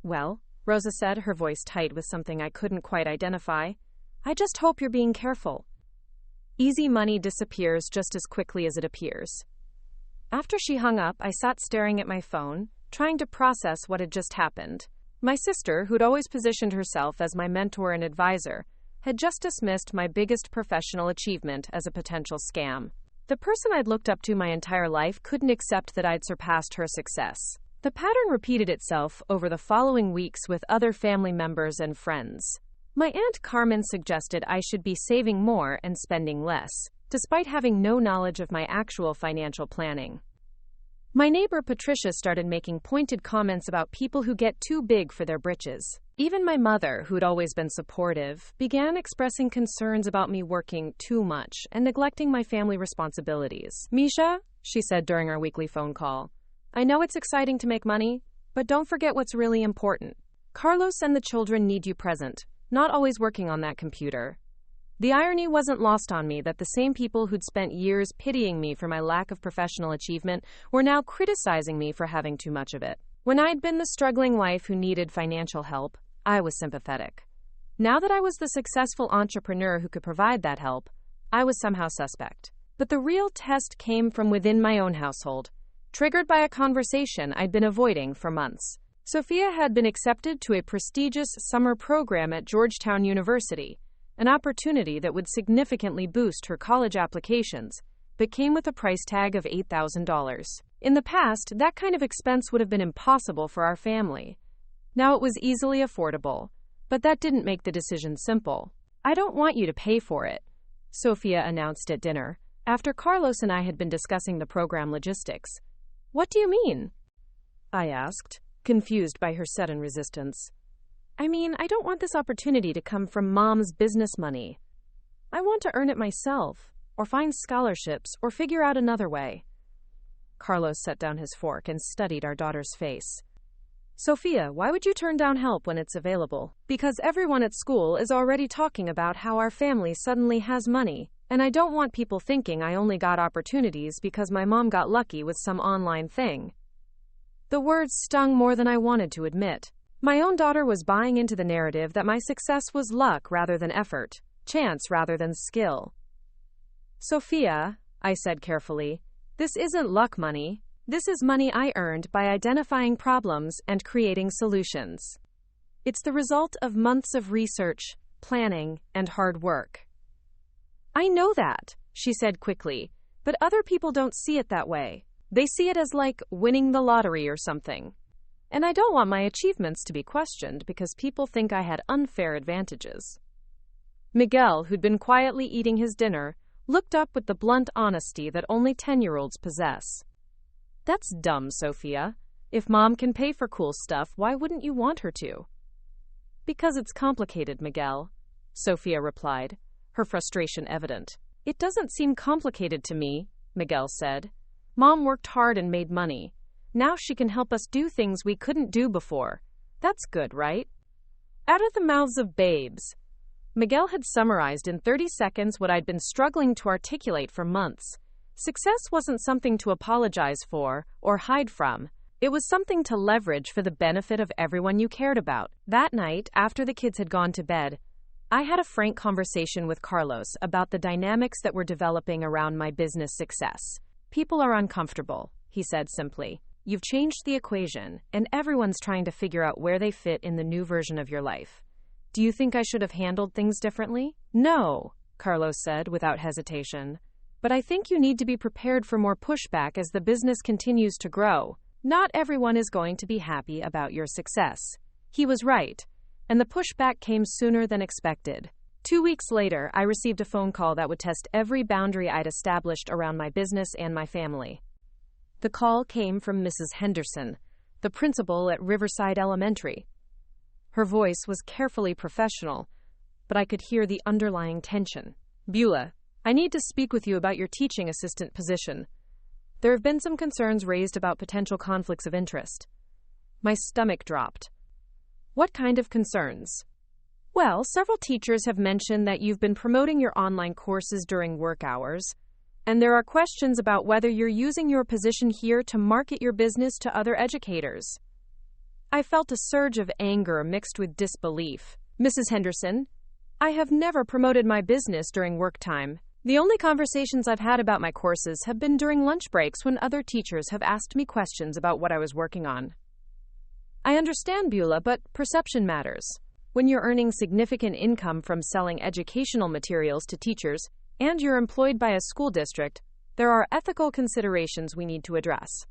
Well, Rosa said, her voice tight with something I couldn't quite identify, I just hope you're being careful. Easy money disappears just as quickly as it appears. After she hung up, I sat staring at my phone, trying to process what had just happened. My sister, who'd always positioned herself as my mentor and advisor, had just dismissed my biggest professional achievement as a potential scam. The person I'd looked up to my entire life couldn't accept that I'd surpassed her success. The pattern repeated itself over the following weeks with other family members and friends. My Aunt Carmen suggested I should be saving more and spending less, despite having no knowledge of my actual financial planning. My neighbor Patricia started making pointed comments about people who get too big for their britches. Even my mother, who'd always been supportive, began expressing concerns about me working too much and neglecting my family responsibilities. Misha, she said during our weekly phone call, I know it's exciting to make money, but don't forget what's really important. Carlos and the children need you present, not always working on that computer. The irony wasn't lost on me that the same people who'd spent years pitying me for my lack of professional achievement were now criticizing me for having too much of it. When I'd been the struggling wife who needed financial help, I was sympathetic. Now that I was the successful entrepreneur who could provide that help, I was somehow suspect. But the real test came from within my own household, triggered by a conversation I'd been avoiding for months. Sofia had been accepted to a prestigious summer program at Georgetown University, an opportunity that would significantly boost her college applications, but came with a price tag of $8,000. In the past, that kind of expense would have been impossible for our family. Now it was easily affordable, but that didn't make the decision simple. I don't want you to pay for it, Sofia announced at dinner, after Carlos and I had been discussing the program logistics. What do you mean? I asked, confused by her sudden resistance. I mean, I don't want this opportunity to come from Mom's business money. I want to earn it myself, or find scholarships, or figure out another way. Carlos set down his fork and studied our daughter's face. Sofia, why would you turn down help when it's available? Because everyone at school is already talking about how our family suddenly has money, and I don't want people thinking I only got opportunities because my mom got lucky with some online thing. The words stung more than I wanted to admit. My own daughter was buying into the narrative that my success was luck rather than effort, chance rather than skill. Sofia, I said carefully, this isn't luck money. This is money I earned by identifying problems and creating solutions. It's the result of months of research, planning, and hard work. I know that, she said quickly, but other people don't see it that way. They see it as like winning the lottery or something. And I don't want my achievements to be questioned because people think I had unfair advantages. Miguel, who'd been quietly eating his dinner, looked up with the blunt honesty that only 10-year-olds possess. That's dumb, Sofia. If Mom can pay for cool stuff, why wouldn't you want her to? Because it's complicated, Miguel, Sofia replied, her frustration evident. It doesn't seem complicated to me, Miguel said. Mom worked hard and made money. Now she can help us do things we couldn't do before. That's good, right? Out of the mouths of babes. Miguel had summarized in 30 seconds what I'd been struggling to articulate for months. Success wasn't something to apologize for or hide from. It was something to leverage for the benefit of everyone you cared about. That night, after the kids had gone to bed, I had a frank conversation with Carlos about the dynamics that were developing around my business success. People are uncomfortable, he said simply. You've changed the equation, and everyone's trying to figure out where they fit in the new version of your life. Do you think I should have handled things differently? No, Carlos said without hesitation. But I think you need to be prepared for more pushback as the business continues to grow. Not everyone is going to be happy about your success. He was right. And the pushback came sooner than expected. 2 weeks later, I received a phone call that would test every boundary I'd established around my business and my family. The call came from Mrs. Henderson, the principal at Riverside Elementary. Her voice was carefully professional, but I could hear the underlying tension. "Beulah, I need to speak with you about your teaching assistant position. There have been some concerns raised about potential conflicts of interest." My stomach dropped. "What kind of concerns?" "Well, several teachers have mentioned that you've been promoting your online courses during work hours, and there are questions about whether you're using your position here to market your business to other educators." I felt a surge of anger mixed with disbelief. "Mrs. Henderson, I have never promoted my business during work time. The only conversations I've had about my courses have been during lunch breaks when other teachers have asked me questions about what I was working on." "I understand, Beulah, but perception matters. When you're earning significant income from selling educational materials to teachers and you're employed by a school district, there are ethical considerations we need to address."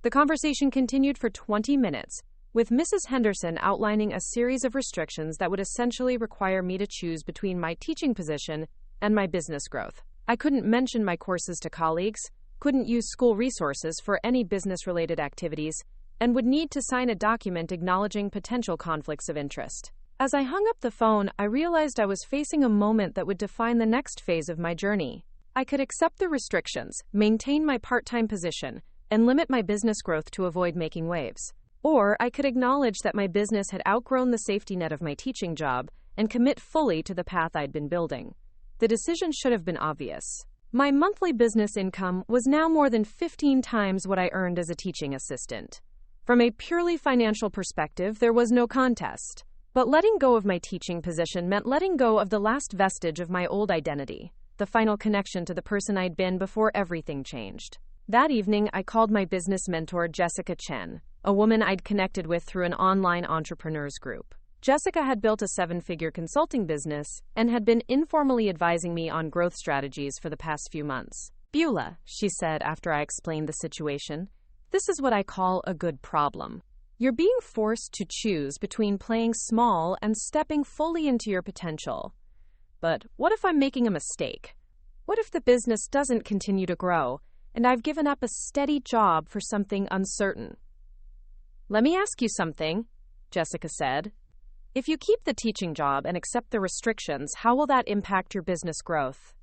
The conversation continued for 20 minutes, with Mrs. Henderson outlining a series of restrictions that would essentially require me to choose between my teaching position and my business growth. I couldn't mention my courses to colleagues, couldn't use school resources for any business-related activities, and would need to sign a document acknowledging potential conflicts of interest. As I hung up the phone, I realized I was facing a moment that would define the next phase of my journey. I could accept the restrictions, maintain my part-time position, and limit my business growth to avoid making waves. Or I could acknowledge that my business had outgrown the safety net of my teaching job and commit fully to the path I'd been building. The decision should have been obvious. My monthly business income was now more than 15 times what I earned as a teaching assistant. From a purely financial perspective, there was no contest. But letting go of my teaching position meant letting go of the last vestige of my old identity, the final connection to the person I'd been before everything changed. That evening, I called my business mentor, Jessica Chen, a woman I'd connected with through an online entrepreneurs group. Jessica had built a 7-figure consulting business and had been informally advising me on growth strategies for the past few months. "Beulah," she said after I explained the situation, "this is what I call a good problem. You're being forced to choose between playing small and stepping fully into your potential. But what if I'm making a mistake? What if the business doesn't continue to grow, and I've given up a steady job for something uncertain?" "Let me ask you something," Jessica said. "If you keep the teaching job and accept the restrictions, how will that impact your business growth?"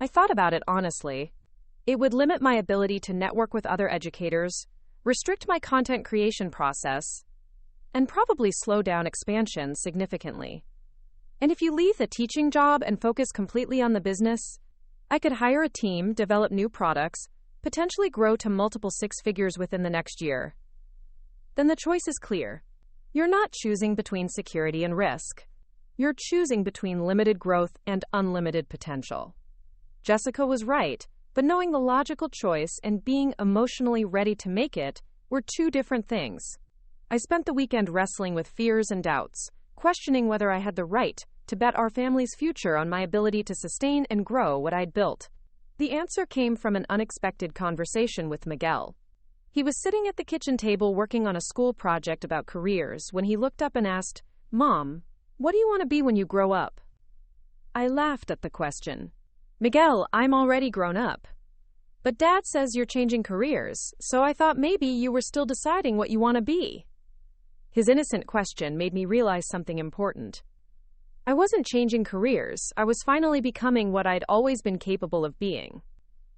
I thought about it honestly. It would limit my ability to network with other educators, restrict my content creation process, and probably slow down expansion significantly. And if you leave the teaching job and focus completely on the business, I could hire a team, develop new products, potentially grow to multiple 6 figures within the next year. Then the choice is clear. You're not choosing between security and risk. You're choosing between limited growth and unlimited potential. Jessica was right, but knowing the logical choice and being emotionally ready to make it were two different things. I spent the weekend wrestling with fears and doubts, questioning whether I had the right to bet our family's future on my ability to sustain and grow what I'd built. The answer came from an unexpected conversation with Miguel. He was sitting at the kitchen table working on a school project about careers when he looked up and asked, "Mom, what do you want to be when you grow up?" I laughed at the question. "Miguel, I'm already grown up. But Dad says you're changing careers, so I thought maybe you were still deciding what you want to be." His innocent question made me realize something important. I wasn't changing careers. I was finally becoming what I'd always been capable of being.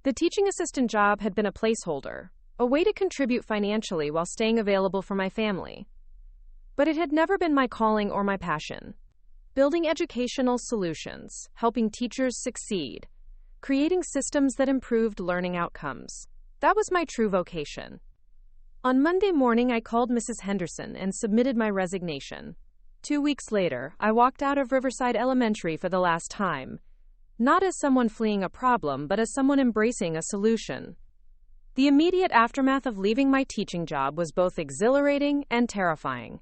The teaching assistant job had been a placeholder, a way to contribute financially while staying available for my family. But it had never been my calling or my passion. Building educational solutions, helping teachers succeed, creating systems that improved learning outcomes. That was my true vocation. On Monday morning, I called Mrs. Henderson and submitted my resignation. 2 weeks later, I walked out of Riverside Elementary for the last time, not as someone fleeing a problem, but as someone embracing a solution. The immediate aftermath of leaving my teaching job was both exhilarating and terrifying.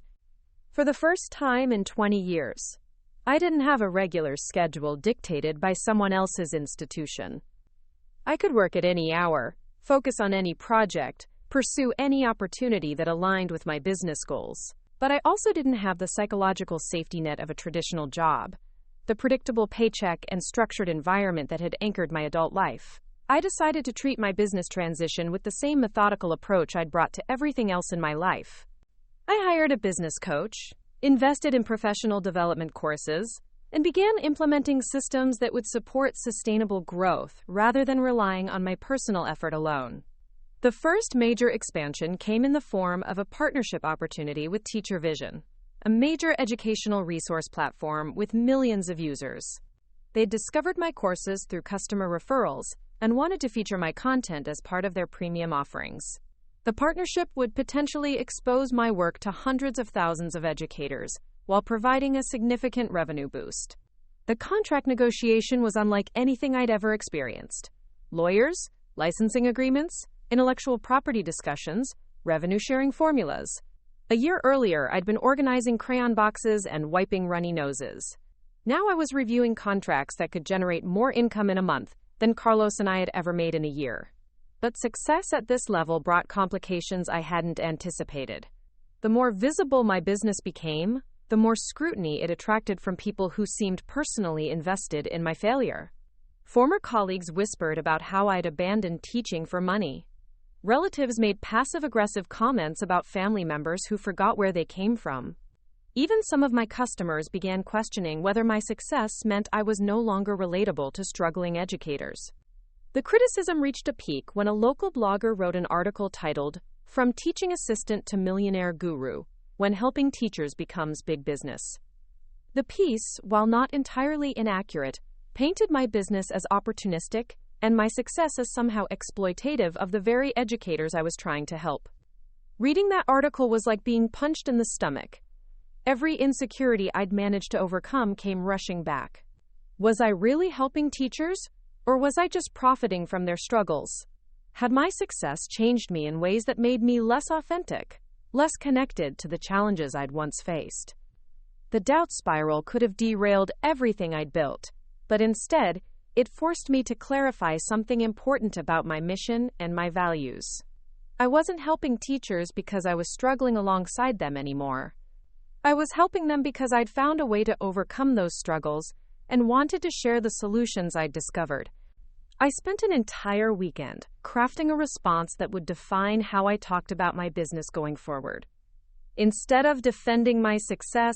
For the first time in 20 years, I didn't have a regular schedule dictated by someone else's institution. I could work at any hour, focus on any project, pursue any opportunity that aligned with my business goals. But I also didn't have the psychological safety net of a traditional job, the predictable paycheck and structured environment that had anchored my adult life. I decided to treat my business transition with the same methodical approach I'd brought to everything else in my life. I hired a business coach, invested in professional development courses, and began implementing systems that would support sustainable growth rather than relying on my personal effort alone. The first major expansion came in the form of a partnership opportunity with Teacher Vision, a major educational resource platform with millions of users. They'd discovered my courses through customer referrals and wanted to feature my content as part of their premium offerings. The partnership would potentially expose my work to hundreds of thousands of educators while providing a significant revenue boost. The contract negotiation was unlike anything I'd ever experienced. Lawyers, licensing agreements, intellectual property discussions, revenue-sharing formulas. A year earlier, I'd been organizing crayon boxes and wiping runny noses. Now I was reviewing contracts that could generate more income in a month than Carlos and I had ever made in a year. But success at this level brought complications I hadn't anticipated. The more visible my business became, the more scrutiny it attracted from people who seemed personally invested in my failure. Former colleagues whispered about how I'd abandoned teaching for money. Relatives made passive-aggressive comments about family members who forgot where they came from. Even some of my customers began questioning whether my success meant I was no longer relatable to struggling educators. The criticism reached a peak when a local blogger wrote an article titled, "From Teaching Assistant to Millionaire Guru, When Helping Teachers Becomes Big Business." The piece, while not entirely inaccurate, painted my business as opportunistic and my success as somehow exploitative of the very educators I was trying to help. Reading that article was like being punched in the stomach. Every insecurity I'd managed to overcome came rushing back. Was I really helping teachers, or was I just profiting from their struggles? Had my success changed me in ways that made me less authentic, less connected to the challenges I'd once faced? The doubt spiral could have derailed everything I'd built, but instead, it forced me to clarify something important about my mission and my values. I wasn't helping teachers because I was struggling alongside them anymore. I was helping them because I'd found a way to overcome those struggles and wanted to share the solutions I'd discovered. I spent an entire weekend crafting a response that would define how I talked about my business going forward. Instead of defending my success,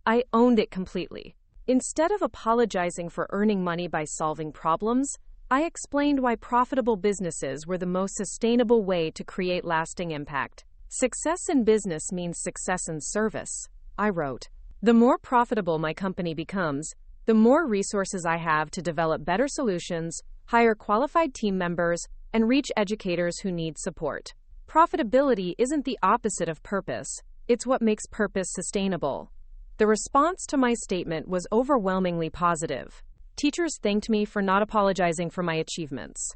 I owned it completely. Instead of apologizing for earning money by solving problems, I explained why profitable businesses were the most sustainable way to create lasting impact. Success in business means success in service, I wrote. The more profitable my company becomes, the more resources I have to develop better solutions, hire qualified team members, and reach educators who need support. Profitability isn't the opposite of purpose, it's what makes purpose sustainable. The response to my statement was overwhelmingly positive. Teachers thanked me for not apologizing for my achievements.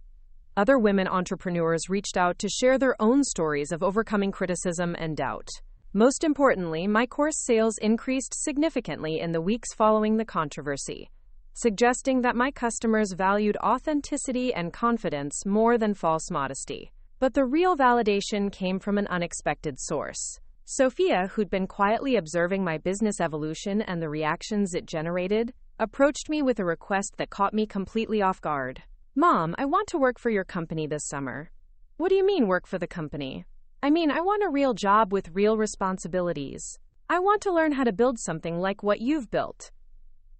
Other women entrepreneurs reached out to share their own stories of overcoming criticism and doubt. Most importantly, my course sales increased significantly in the weeks following the controversy, suggesting that my customers valued authenticity and confidence more than false modesty. But the real validation came from an unexpected source. Sofia, who'd been quietly observing my business evolution and the reactions it generated, approached me with a request that caught me completely off guard. "Mom, I want to work for your company this summer." "What do you mean, work for the company?" "I mean, I want a real job with real responsibilities. I want to learn how to build something like what you've built."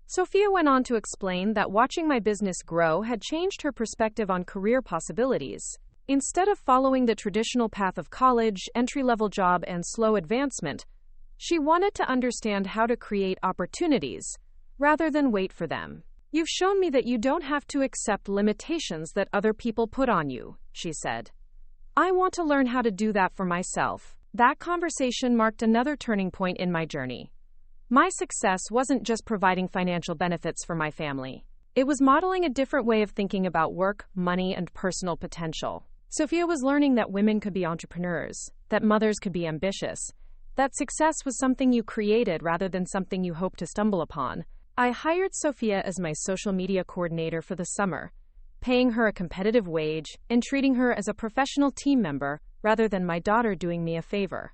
Sofia went on to explain that watching my business grow had changed her perspective on career possibilities. Instead of following the traditional path of college, entry-level job, and slow advancement, she wanted to understand how to create opportunities, rather than wait for them. "You've shown me that you don't have to accept limitations that other people put on you," she said. "I want to learn how to do that for myself." That conversation marked another turning point in my journey. My success wasn't just providing financial benefits for my family. It was modeling a different way of thinking about work, money, and personal potential. Sofia was learning that women could be entrepreneurs, that mothers could be ambitious, that success was something you created rather than something you hoped to stumble upon. I hired Sofia as my social media coordinator for the summer, paying her a competitive wage and treating her as a professional team member rather than my daughter doing me a favor.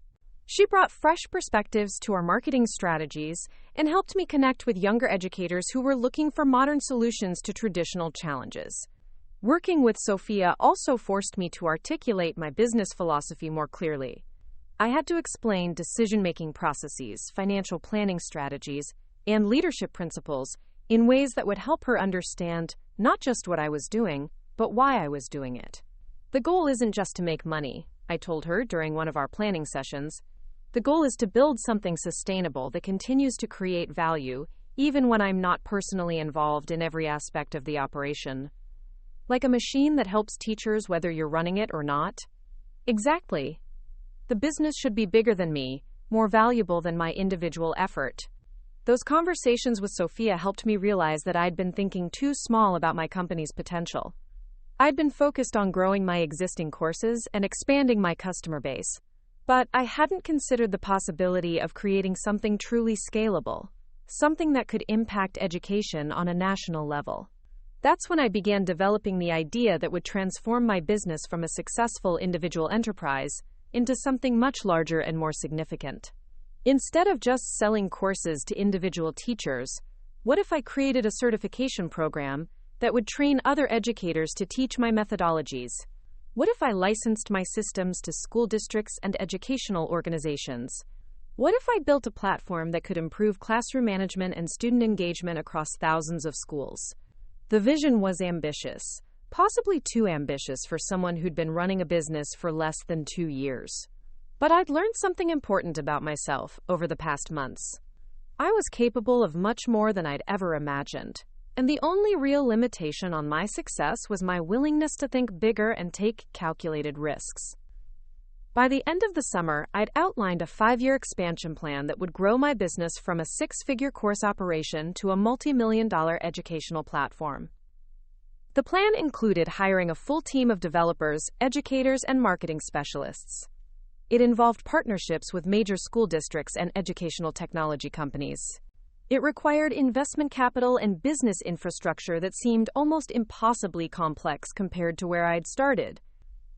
She brought fresh perspectives to our marketing strategies and helped me connect with younger educators who were looking for modern solutions to traditional challenges. Working with Sofia also forced me to articulate my business philosophy more clearly. I had to explain decision-making processes, financial planning strategies, and leadership principles in ways that would help her understand not just what I was doing, but why I was doing it. The goal isn't just to make money, I told her during one of our planning sessions. The goal is to build something sustainable that continues to create value, even when I'm not personally involved in every aspect of the operation. Like a machine that helps teachers whether you're running it or not? Exactly. The business should be bigger than me, more valuable than my individual effort. Those conversations with Sofia helped me realize that I'd been thinking too small about my company's potential. I'd been focused on growing my existing courses and expanding my customer base, but I hadn't considered the possibility of creating something truly scalable, something that could impact education on a national level. That's when I began developing the idea that would transform my business from a successful individual enterprise into something much larger and more significant. Instead of just selling courses to individual teachers, what if I created a certification program that would train other educators to teach my methodologies? What if I licensed my systems to school districts and educational organizations? What if I built a platform that could improve classroom management and student engagement across thousands of schools? The vision was ambitious, possibly too ambitious for someone who'd been running a business for less than 2 years. But I'd learned something important about myself over the past months. I was capable of much more than I'd ever imagined. And the only real limitation on my success was my willingness to think bigger and take calculated risks. By the end of the summer, I'd outlined a 5-year expansion plan that would grow my business from a 6-figure course operation to a multi-million-dollar educational platform. The plan included hiring a full team of developers, educators, and marketing specialists. It involved partnerships with major school districts and educational technology companies. It required investment capital and business infrastructure that seemed almost impossibly complex compared to where I'd started.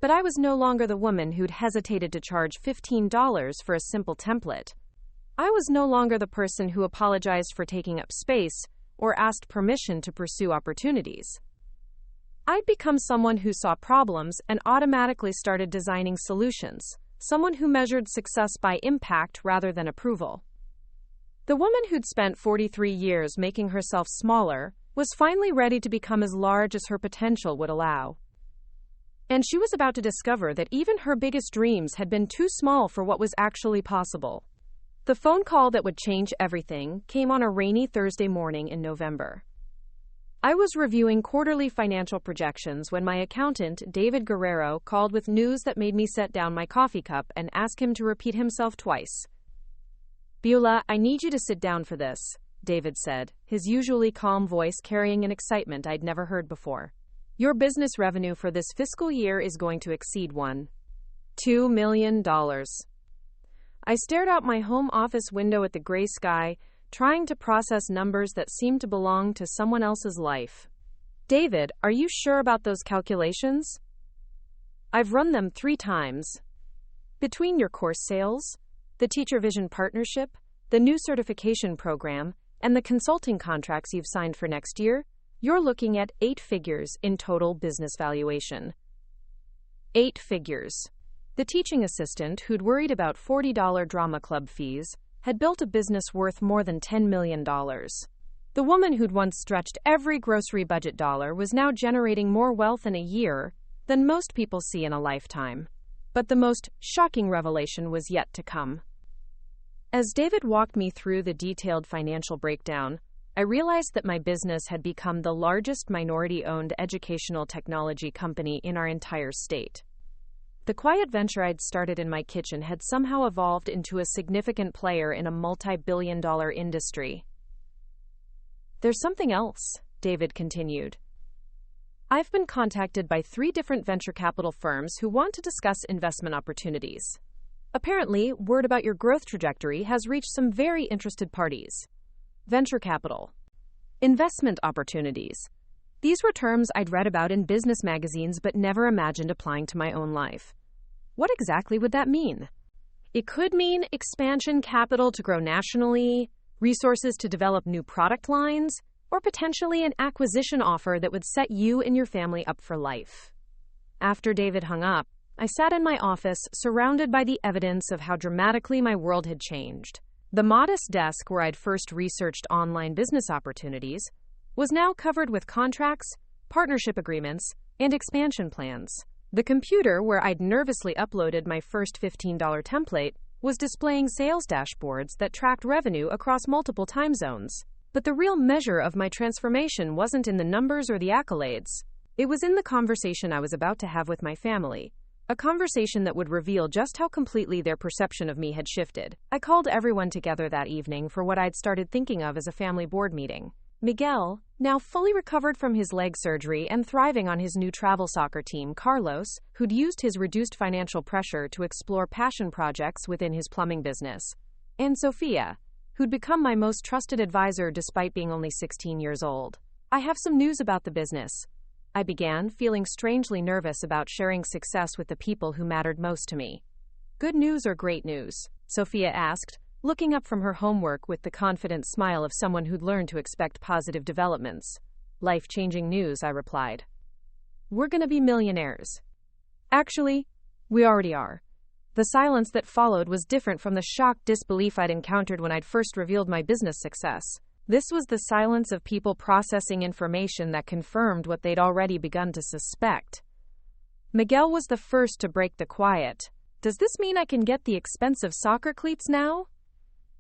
But I was no longer the woman who'd hesitated to charge $15 for a simple template. I was no longer the person who apologized for taking up space or asked permission to pursue opportunities. I'd become someone who saw problems and automatically started designing solutions, someone who measured success by impact rather than approval. The woman who'd spent 43 years making herself smaller was finally ready to become as large as her potential would allow. And she was about to discover that even her biggest dreams had been too small for what was actually possible. The phone call that would change everything came on a rainy Thursday morning in November. I was reviewing quarterly financial projections when my accountant, David Guerrero, called with news that made me set down my coffee cup and ask him to repeat himself twice. "Beulah, I need you to sit down for this," David said, his usually calm voice carrying an excitement I'd never heard before. "Your business revenue for this fiscal year is going to exceed $1.2 million. I stared out my home office window at the gray sky, trying to process numbers that seemed to belong to someone else's life. "David, are you sure about those calculations?" "I've run them 3 times. Between your course sales, the Teacher Vision partnership, the new certification program, and the consulting contracts you've signed for next year, you're looking at 8 figures in total business valuation." 8 figures. The teaching assistant who'd worried about $40 drama club fees had built a business worth more than $10 million. The woman who'd once stretched every grocery budget dollar was now generating more wealth in a year than most people see in a lifetime. But the most shocking revelation was yet to come. As David walked me through the detailed financial breakdown, I realized that my business had become the largest minority-owned educational technology company in our entire state. The quiet venture I'd started in my kitchen had somehow evolved into a significant player in a multi-billion-dollar industry. "There's something else," David continued. "I've been contacted by 3 different venture capital firms who want to discuss investment opportunities. Apparently, word about your growth trajectory has reached some very interested parties. Venture capital. Investment opportunities. These were terms I'd read about in business magazines but never imagined applying to my own life. What exactly would that mean?" It could mean expansion capital to grow nationally, resources to develop new product lines, or potentially an acquisition offer that would set you and your family up for life. After David hung up, I sat in my office, surrounded by the evidence of how dramatically my world had changed. The modest desk where I'd first researched online business opportunities was now covered with contracts, partnership agreements, and expansion plans. The computer where I'd nervously uploaded my first $15 template was displaying sales dashboards that tracked revenue across multiple time zones. But the real measure of my transformation wasn't in the numbers or the accolades. It was in the conversation I was about to have with my family. A conversation that would reveal just how completely their perception of me had shifted. I called everyone together that evening for what I'd started thinking of as a family board meeting. Miguel, now fully recovered from his leg surgery and thriving on his new travel soccer team, Carlos, who'd used his reduced financial pressure to explore passion projects within his plumbing business, and Sofia, who'd become my most trusted advisor despite being only 16 years old. I have some news about the business, I began, feeling strangely nervous about sharing success with the people who mattered most to me. Good news or great news? Sofia asked, looking up from her homework with the confident smile of someone who'd learned to expect positive developments. Life-changing news, I replied. We're gonna be millionaires. Actually, we already are. The silence that followed was different from the shocked disbelief I'd encountered when I'd first revealed my business success. This was the silence of people processing information that confirmed what they'd already begun to suspect. Miguel was the first to break the quiet. Does this mean I can get the expensive soccer cleats now?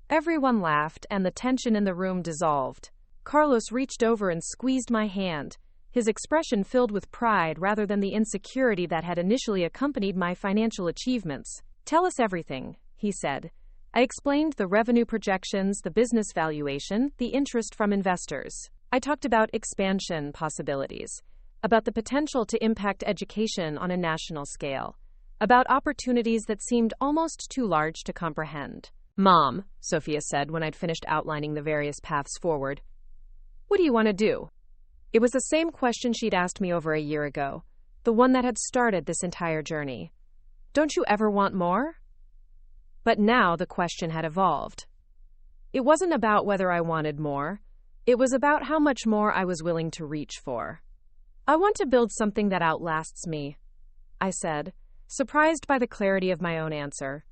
Everyone laughed, and the tension in the room dissolved. Carlos reached over and squeezed my hand, his expression filled with pride rather than the insecurity that had initially accompanied my financial achievements. Tell us everything, he said. I explained the revenue projections, the business valuation, the interest from investors. I talked about expansion possibilities, about the potential to impact education on a national scale, about opportunities that seemed almost too large to comprehend. Mom, Sofia said when I'd finished outlining the various paths forward, what do you want to do? It was the same question she'd asked me over a year ago, the one that had started this entire journey. Don't you ever want more? But now the question had evolved. It wasn't about whether I wanted more. It was about how much more I was willing to reach for. I want to build something that outlasts me, I said, surprised by the clarity of my own answer.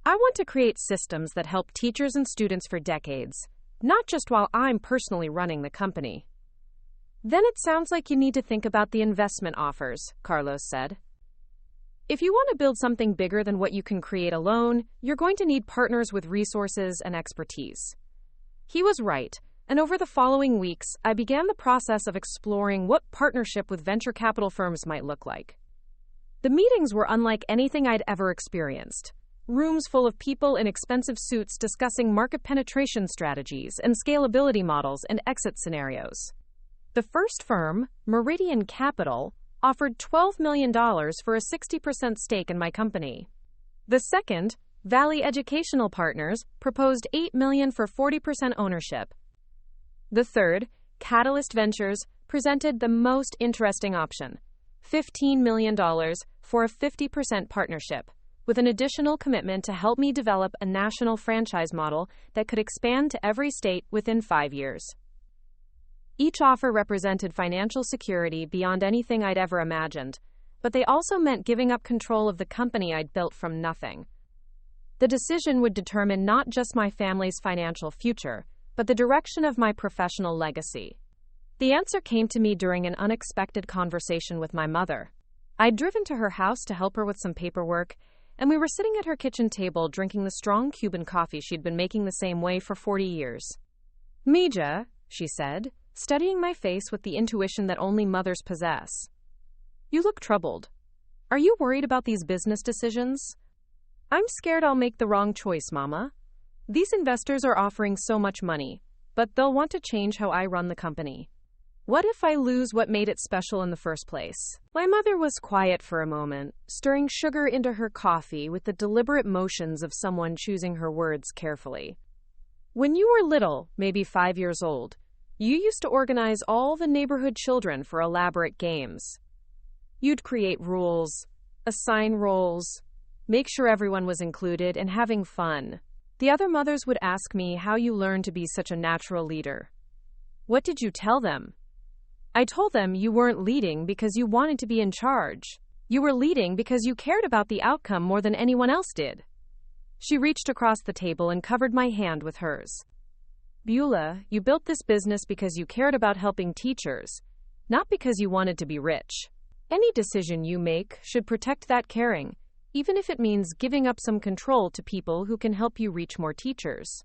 I want to create systems that help teachers and students for decades, not just while I'm personally running the company. Then it sounds like you need to think about the investment offers, Carlos said. If you want to build something bigger than what you can create alone, you're going to need partners with resources and expertise. He was right, and over the following weeks, I began the process of exploring what partnership with venture capital firms might look like. The meetings were unlike anything I'd ever experienced. Rooms full of people in expensive suits discussing market penetration strategies and scalability models and exit scenarios. The first firm, Meridian Capital, offered $12 million for a 60% stake in my company. The second, Valley Educational Partners, proposed $8 million for 40% ownership. The third, Catalyst Ventures, presented the most interesting option, $15 million for a 50% partnership, with an additional commitment to help me develop a national franchise model that could expand to every state within 5 years. Each offer represented financial security beyond anything I'd ever imagined, but they also meant giving up control of the company I'd built from nothing. The decision would determine not just my family's financial future, but the direction of my professional legacy. The answer came to me during an unexpected conversation with my mother. I'd driven to her house to help her with some paperwork, and we were sitting at her kitchen table drinking the strong Cuban coffee she'd been making the same way for 40 years. Mija, she said, studying my face with the intuition that only mothers possess. You look troubled. Are you worried about these business decisions? I'm scared I'll make the wrong choice, Mama. These investors are offering so much money, but they'll want to change how I run the company. What if I lose what made it special in the first place? My mother was quiet for a moment, stirring sugar into her coffee with the deliberate motions of someone choosing her words carefully. When you were little, maybe 5 years old, you used to organize all the neighborhood children for elaborate games. You'd create rules, assign roles, make sure everyone was included, and having fun. The other mothers would ask me how you learned to be such a natural leader. What did you tell them? I told them you weren't leading because you wanted to be in charge. You were leading because you cared about the outcome more than anyone else did. She reached across the table and covered my hand with hers. Beulah, you built this business because you cared about helping teachers, not because you wanted to be rich. Any decision you make should protect that caring, even if it means giving up some control to people who can help you reach more teachers.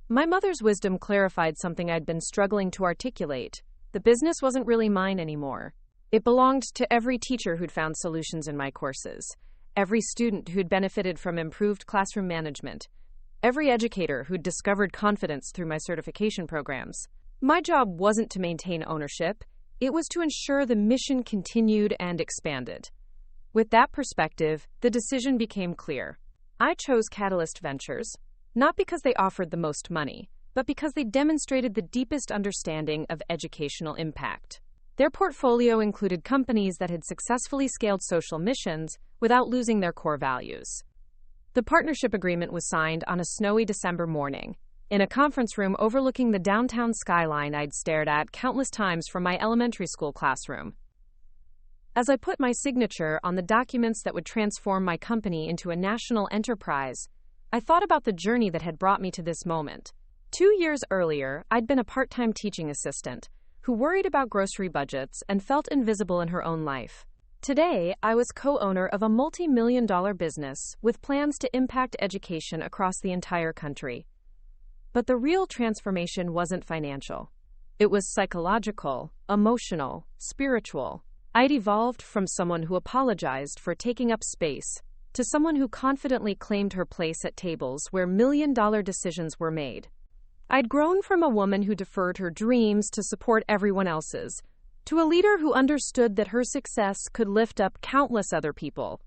My mother's wisdom clarified something I'd been struggling to articulate. The business wasn't really mine anymore. It belonged to every teacher who'd found solutions in my courses, every student who'd benefited from improved classroom management, every educator who'd discovered confidence through my certification programs. My job wasn't to maintain ownership. It was to ensure the mission continued and expanded. With that perspective, the decision became clear. I chose Catalyst Ventures, not because they offered the most money, but because they demonstrated the deepest understanding of educational impact. Their portfolio included companies that had successfully scaled social missions without losing their core values. The partnership agreement was signed on a snowy December morning, in a conference room overlooking the downtown skyline I'd stared at countless times from my elementary school classroom. As I put my signature on the documents that would transform my company into a national enterprise, I thought about the journey that had brought me to this moment. 2 years earlier, I'd been a part-time teaching assistant who worried about grocery budgets and felt invisible in her own life. Today, I was co-owner of a multi-million-dollar business with plans to impact education across the entire country. But the real transformation wasn't financial. It was psychological, emotional, spiritual. I'd evolved from someone who apologized for taking up space to someone who confidently claimed her place at tables where million-dollar decisions were made. I'd grown from a woman who deferred her dreams to support everyone else's, to a leader who understood that her success could lift up countless other people.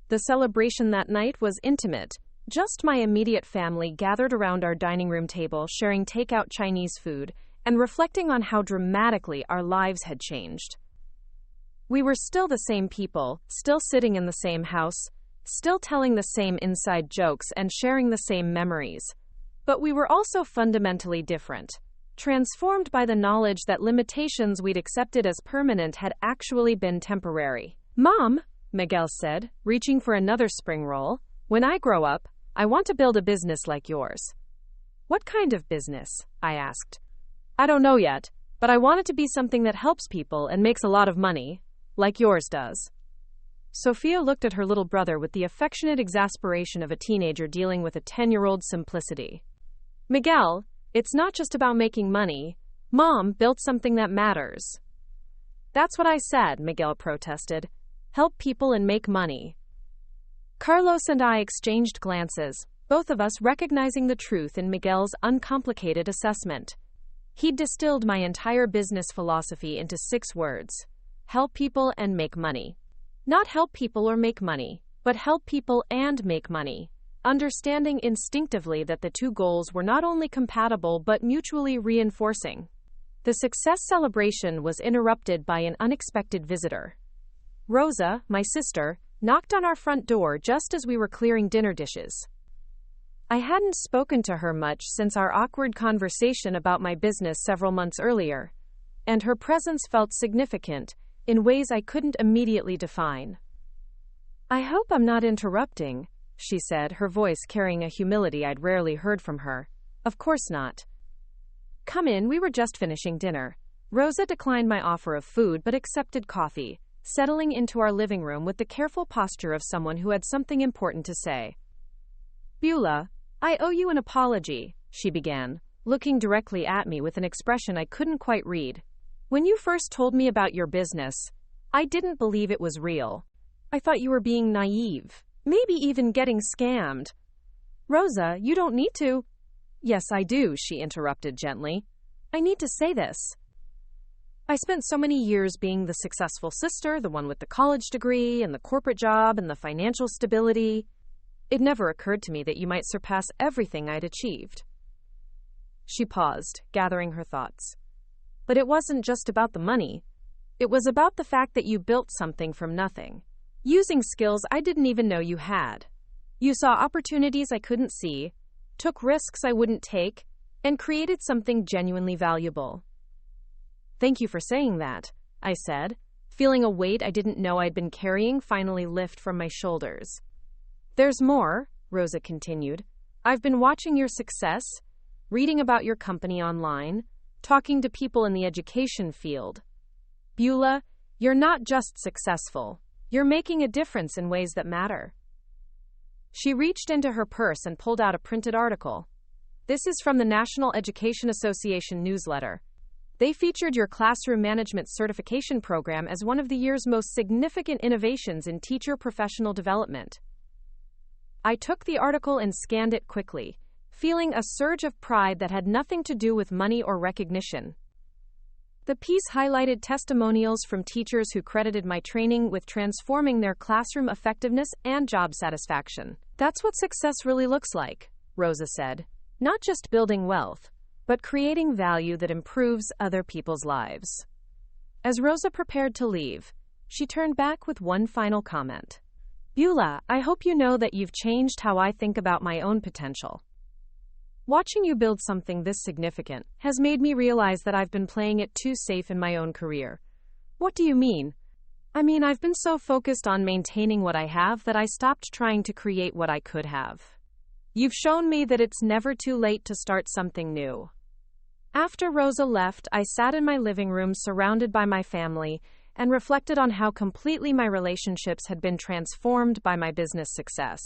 The celebration that night was intimate. Just my immediate family gathered around our dining room table, sharing takeout Chinese food and reflecting on how dramatically our lives had changed. We were still the same people, still sitting in the same house, still telling the same inside jokes and sharing the same memories. But we were also fundamentally different, transformed by the knowledge that limitations we'd accepted as permanent had actually been temporary. "Mom," Miguel said, reaching for another spring roll, "when I grow up, I want to build a business like yours." "What kind of business?" I asked. "I don't know yet, but I want it to be something that helps people and makes a lot of money, like yours does." Sofia looked at her little brother with the affectionate exasperation of a teenager dealing with a 10-year-old simplicity. "Miguel, it's not just about making money. Mom built something that matters." "That's what I said," Miguel protested. "Help people and make money." Carlos and I exchanged glances, both of us recognizing the truth in Miguel's uncomplicated assessment. He'd distilled my entire business philosophy into 6 words: help people and make money. Not help people or make money, but help people and make money, understanding instinctively that the two goals were not only compatible but mutually reinforcing. The success celebration was interrupted by an unexpected visitor. Rosa, my sister, knocked on our front door just as we were clearing dinner dishes. I hadn't spoken to her much since our awkward conversation about my business several months earlier, and her presence felt significant in ways I couldn't immediately define. "I hope I'm not interrupting," she said, her voice carrying a humility I'd rarely heard from her. "Of course not. Come in, we were just finishing dinner." Rosa declined my offer of food but accepted coffee, settling into our living room with the careful posture of someone who had something important to say. "Beulah, I owe you an apology," she began, looking directly at me with an expression I couldn't quite read. "When you first told me about your business, I didn't believe it was real. I thought you were being naive, maybe even getting scammed." "Rosa, you don't need to." "Yes, I do," she interrupted gently. "I need to say this. I spent so many years being the successful sister, the one with the college degree and the corporate job and the financial stability. It never occurred to me that you might surpass everything I'd achieved." She paused, gathering her thoughts. "But it wasn't just about the money. It was about the fact that you built something from nothing. using skills I didn't even know you had. You saw opportunities I couldn't see, took risks I wouldn't take, and created something genuinely valuable. Thank you for saying that, I said, feeling a weight I didn't know I'd been carrying finally lift from my shoulders. There's more, Rosa continued. I've been watching your success, reading about your company online, talking to people in the education field. Beulah, you're not just successful, you're making a difference in ways that matter. She reached into her purse and pulled out a printed article. This is from the National Education Association newsletter. They featured your classroom management certification program as one of the year's most significant innovations in teacher professional development. I took the article and scanned it quickly, feeling a surge of pride that had nothing to do with money or recognition. The piece highlighted testimonials from teachers who credited my training with transforming their classroom effectiveness and job satisfaction. That's what success really looks like, Rosa said. Not just building wealth, but creating value that improves other people's lives. As Rosa prepared to leave, she turned back with one final comment. Beulah, I hope you know that you've changed how I think about my own potential. Watching you build something this significant has made me realize that I've been playing it too safe in my own career. What do you mean? I mean, I've been so focused on maintaining what I have that I stopped trying to create what I could have. You've shown me that it's never too late to start something new. After Rosa left, I sat in my living room surrounded by my family and reflected on how completely my relationships had been transformed by my business success.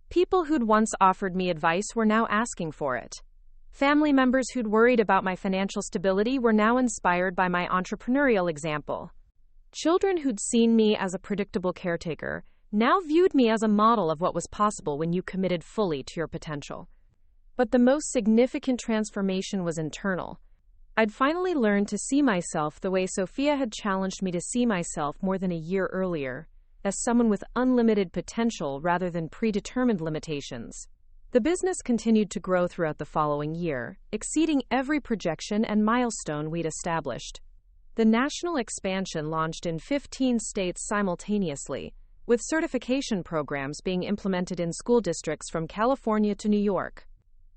People who'd once offered me advice were now asking for it. Family members who'd worried about my financial stability were now inspired by my entrepreneurial example. Children who'd seen me as a predictable caretaker now viewed me as a model of what was possible when you committed fully to your potential. But the most significant transformation was internal. I'd finally learned to see myself the way Sofia had challenged me to see myself more than a year earlier, as someone with unlimited potential rather than predetermined limitations. The business continued to grow throughout the following year, exceeding every projection and milestone we'd established. The national expansion launched in 15 states simultaneously, with certification programs being implemented in school districts from California to New York.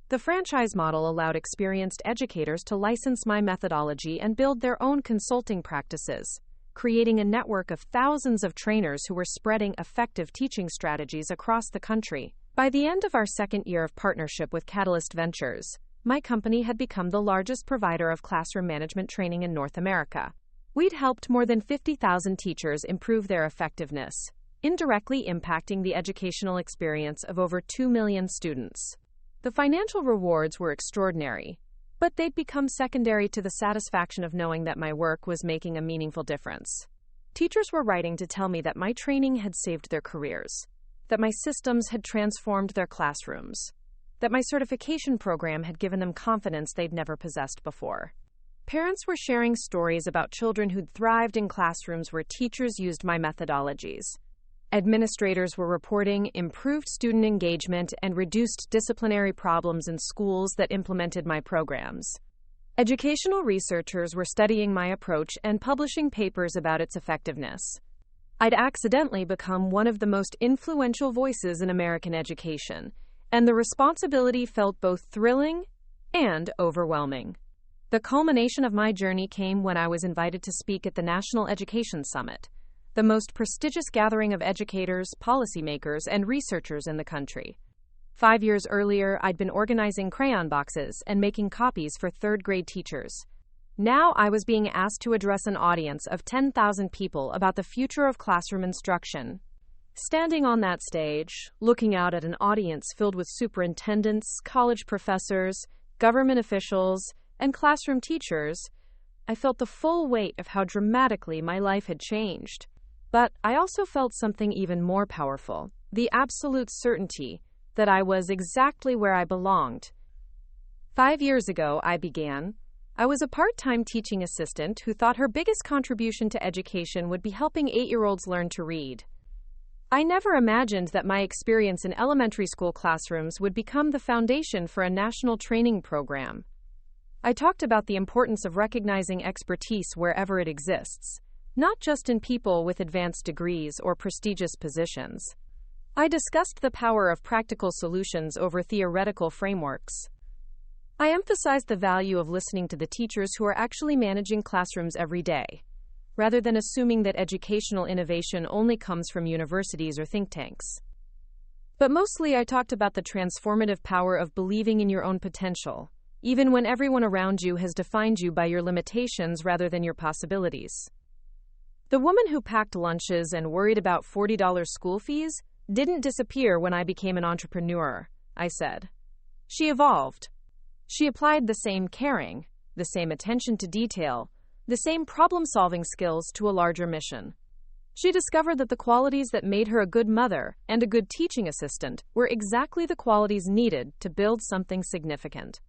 The franchise model allowed experienced educators to license my methodology and build their own consulting practices, creating a network of thousands of trainers who were spreading effective teaching strategies across the country. By the end of our second year of partnership with Catalyst Ventures, my company had become the largest provider of classroom management training in North America. We'd helped more than 50,000 teachers improve their effectiveness, indirectly impacting the educational experience of over 2 million students. The financial rewards were extraordinary, but they'd become secondary to the satisfaction of knowing that my work was making a meaningful difference. Teachers were writing to tell me that my training had saved their careers, that my systems had transformed their classrooms, that my certification program had given them confidence they'd never possessed before. Parents were sharing stories about children who'd thrived in classrooms where teachers used my methodologies. Administrators were reporting improved student engagement and reduced disciplinary problems in schools that implemented my programs. Educational researchers were studying my approach and publishing papers about its effectiveness. I'd accidentally become one of the most influential voices in American education, and the responsibility felt both thrilling and overwhelming. The culmination of my journey came when I was invited to speak at the National Education Summit, the most prestigious gathering of educators, policymakers, and researchers in the country. 5 years earlier, I'd been organizing crayon boxes and making copies for third-grade teachers. Now I was being asked to address an audience of 10,000 people about the future of classroom instruction. Standing on that stage, looking out at an audience filled with superintendents, college professors, government officials, and classroom teachers, I felt the full weight of how dramatically my life had changed. But I also felt something even more powerful, the absolute certainty that I was exactly where I belonged. 5 years ago, I was a part-time teaching assistant who thought her biggest contribution to education would be helping 8-year-olds learn to read. I never imagined that my experience in elementary school classrooms would become the foundation for a national training program. I talked about the importance of recognizing expertise wherever it exists, not just in people with advanced degrees or prestigious positions. I discussed the power of practical solutions over theoretical frameworks. I emphasized the value of listening to the teachers who are actually managing classrooms every day, rather than assuming that educational innovation only comes from universities or think tanks. But mostly I talked about the transformative power of believing in your own potential, even when everyone around you has defined you by your limitations rather than your possibilities. The woman who packed lunches and worried about $40 school fees didn't disappear when I became an entrepreneur, I said. She evolved. She applied the same caring, the same attention to detail, the same problem-solving skills to a larger mission. She discovered that the qualities that made her a good mother and a good teaching assistant were exactly the qualities needed to build something significant.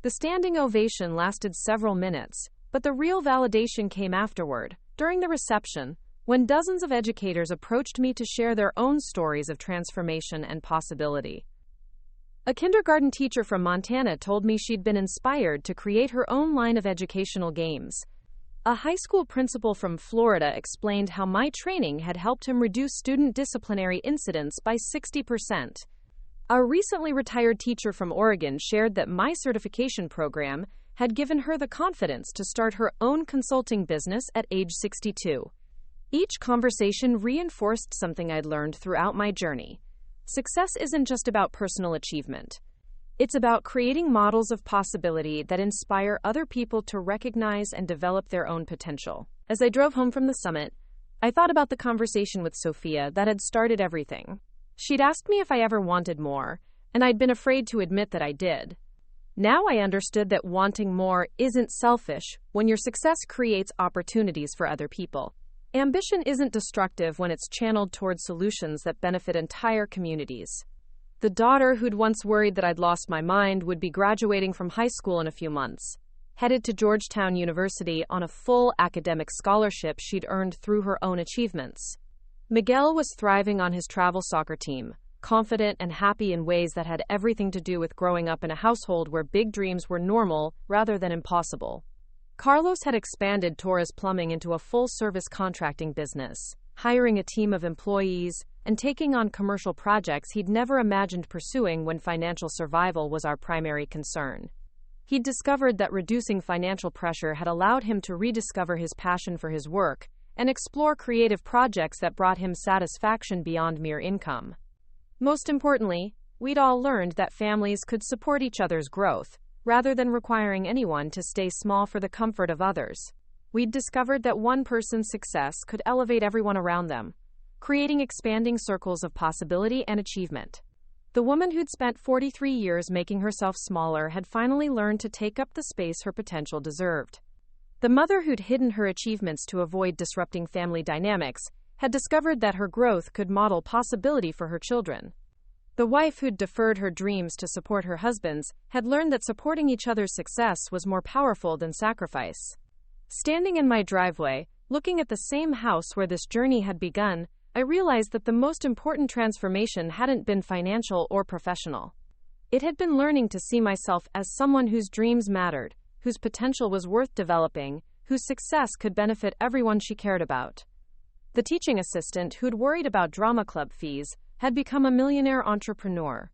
The standing ovation lasted several minutes, but the real validation came afterward, during the reception, when dozens of educators approached me to share their own stories of transformation and possibility. A kindergarten teacher from Montana told me she'd been inspired to create her own line of educational games. A high school principal from Florida explained how my training had helped him reduce student disciplinary incidents by 60%. A recently retired teacher from Oregon shared that my certification program had given her the confidence to start her own consulting business at age 62. Each conversation reinforced something I'd learned throughout my journey. Success isn't just about personal achievement. It's about creating models of possibility that inspire other people to recognize and develop their own potential. As I drove home from the summit, I thought about the conversation with Sofia that had started everything. She'd asked me if I ever wanted more, and I'd been afraid to admit that I did. Now I understood that wanting more isn't selfish when your success creates opportunities for other people. Ambition isn't destructive when it's channeled towards solutions that benefit entire communities. The daughter who'd once worried that I'd lost my mind would be graduating from high school in a few months, headed to Georgetown University on a full academic scholarship she'd earned through her own achievements. Miguel was thriving on his travel soccer team, confident and happy in ways that had everything to do with growing up in a household where big dreams were normal rather than impossible. Carlos had expanded Torres Plumbing into a full-service contracting business, hiring a team of employees and taking on commercial projects he'd never imagined pursuing when financial survival was our primary concern. He'd discovered that reducing financial pressure had allowed him to rediscover his passion for his work and explore creative projects that brought him satisfaction beyond mere income. Most importantly, we'd all learned that families could support each other's growth, rather than requiring anyone to stay small for the comfort of others. We'd discovered that one person's success could elevate everyone around them, creating expanding circles of possibility and achievement. The woman who'd spent 43 years making herself smaller had finally learned to take up the space her potential deserved. The mother who'd hidden her achievements to avoid disrupting family dynamics had discovered that her growth could model possibility for her children. The wife who'd deferred her dreams to support her husband's had learned that supporting each other's success was more powerful than sacrifice. Standing in my driveway, looking at the same house where this journey had begun, I realized that the most important transformation hadn't been financial or professional. It had been learning to see myself as someone whose dreams mattered, whose potential was worth developing, whose success could benefit everyone she cared about. The teaching assistant who'd worried about drama club fees had become a millionaire entrepreneur.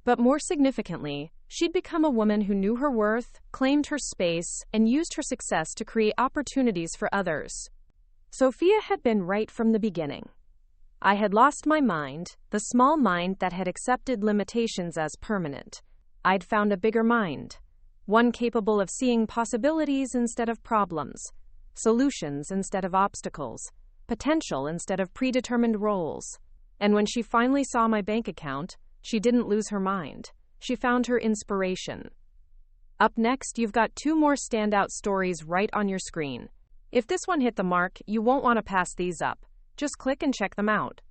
But more significantly, she'd become a woman who knew her worth, claimed her space, and used her success to create opportunities for others. Sofia had been right from the beginning. I had lost my mind, the small mind that had accepted limitations as permanent. I'd found a bigger mind, one capable of seeing possibilities instead of problems, solutions instead of obstacles, potential instead of predetermined roles. And when she finally saw my bank account, she didn't lose her mind. She found her inspiration. Up next, you've got 2 more standout stories right on your screen. If this one hit the mark, you won't want to pass these up. Just click and check them out.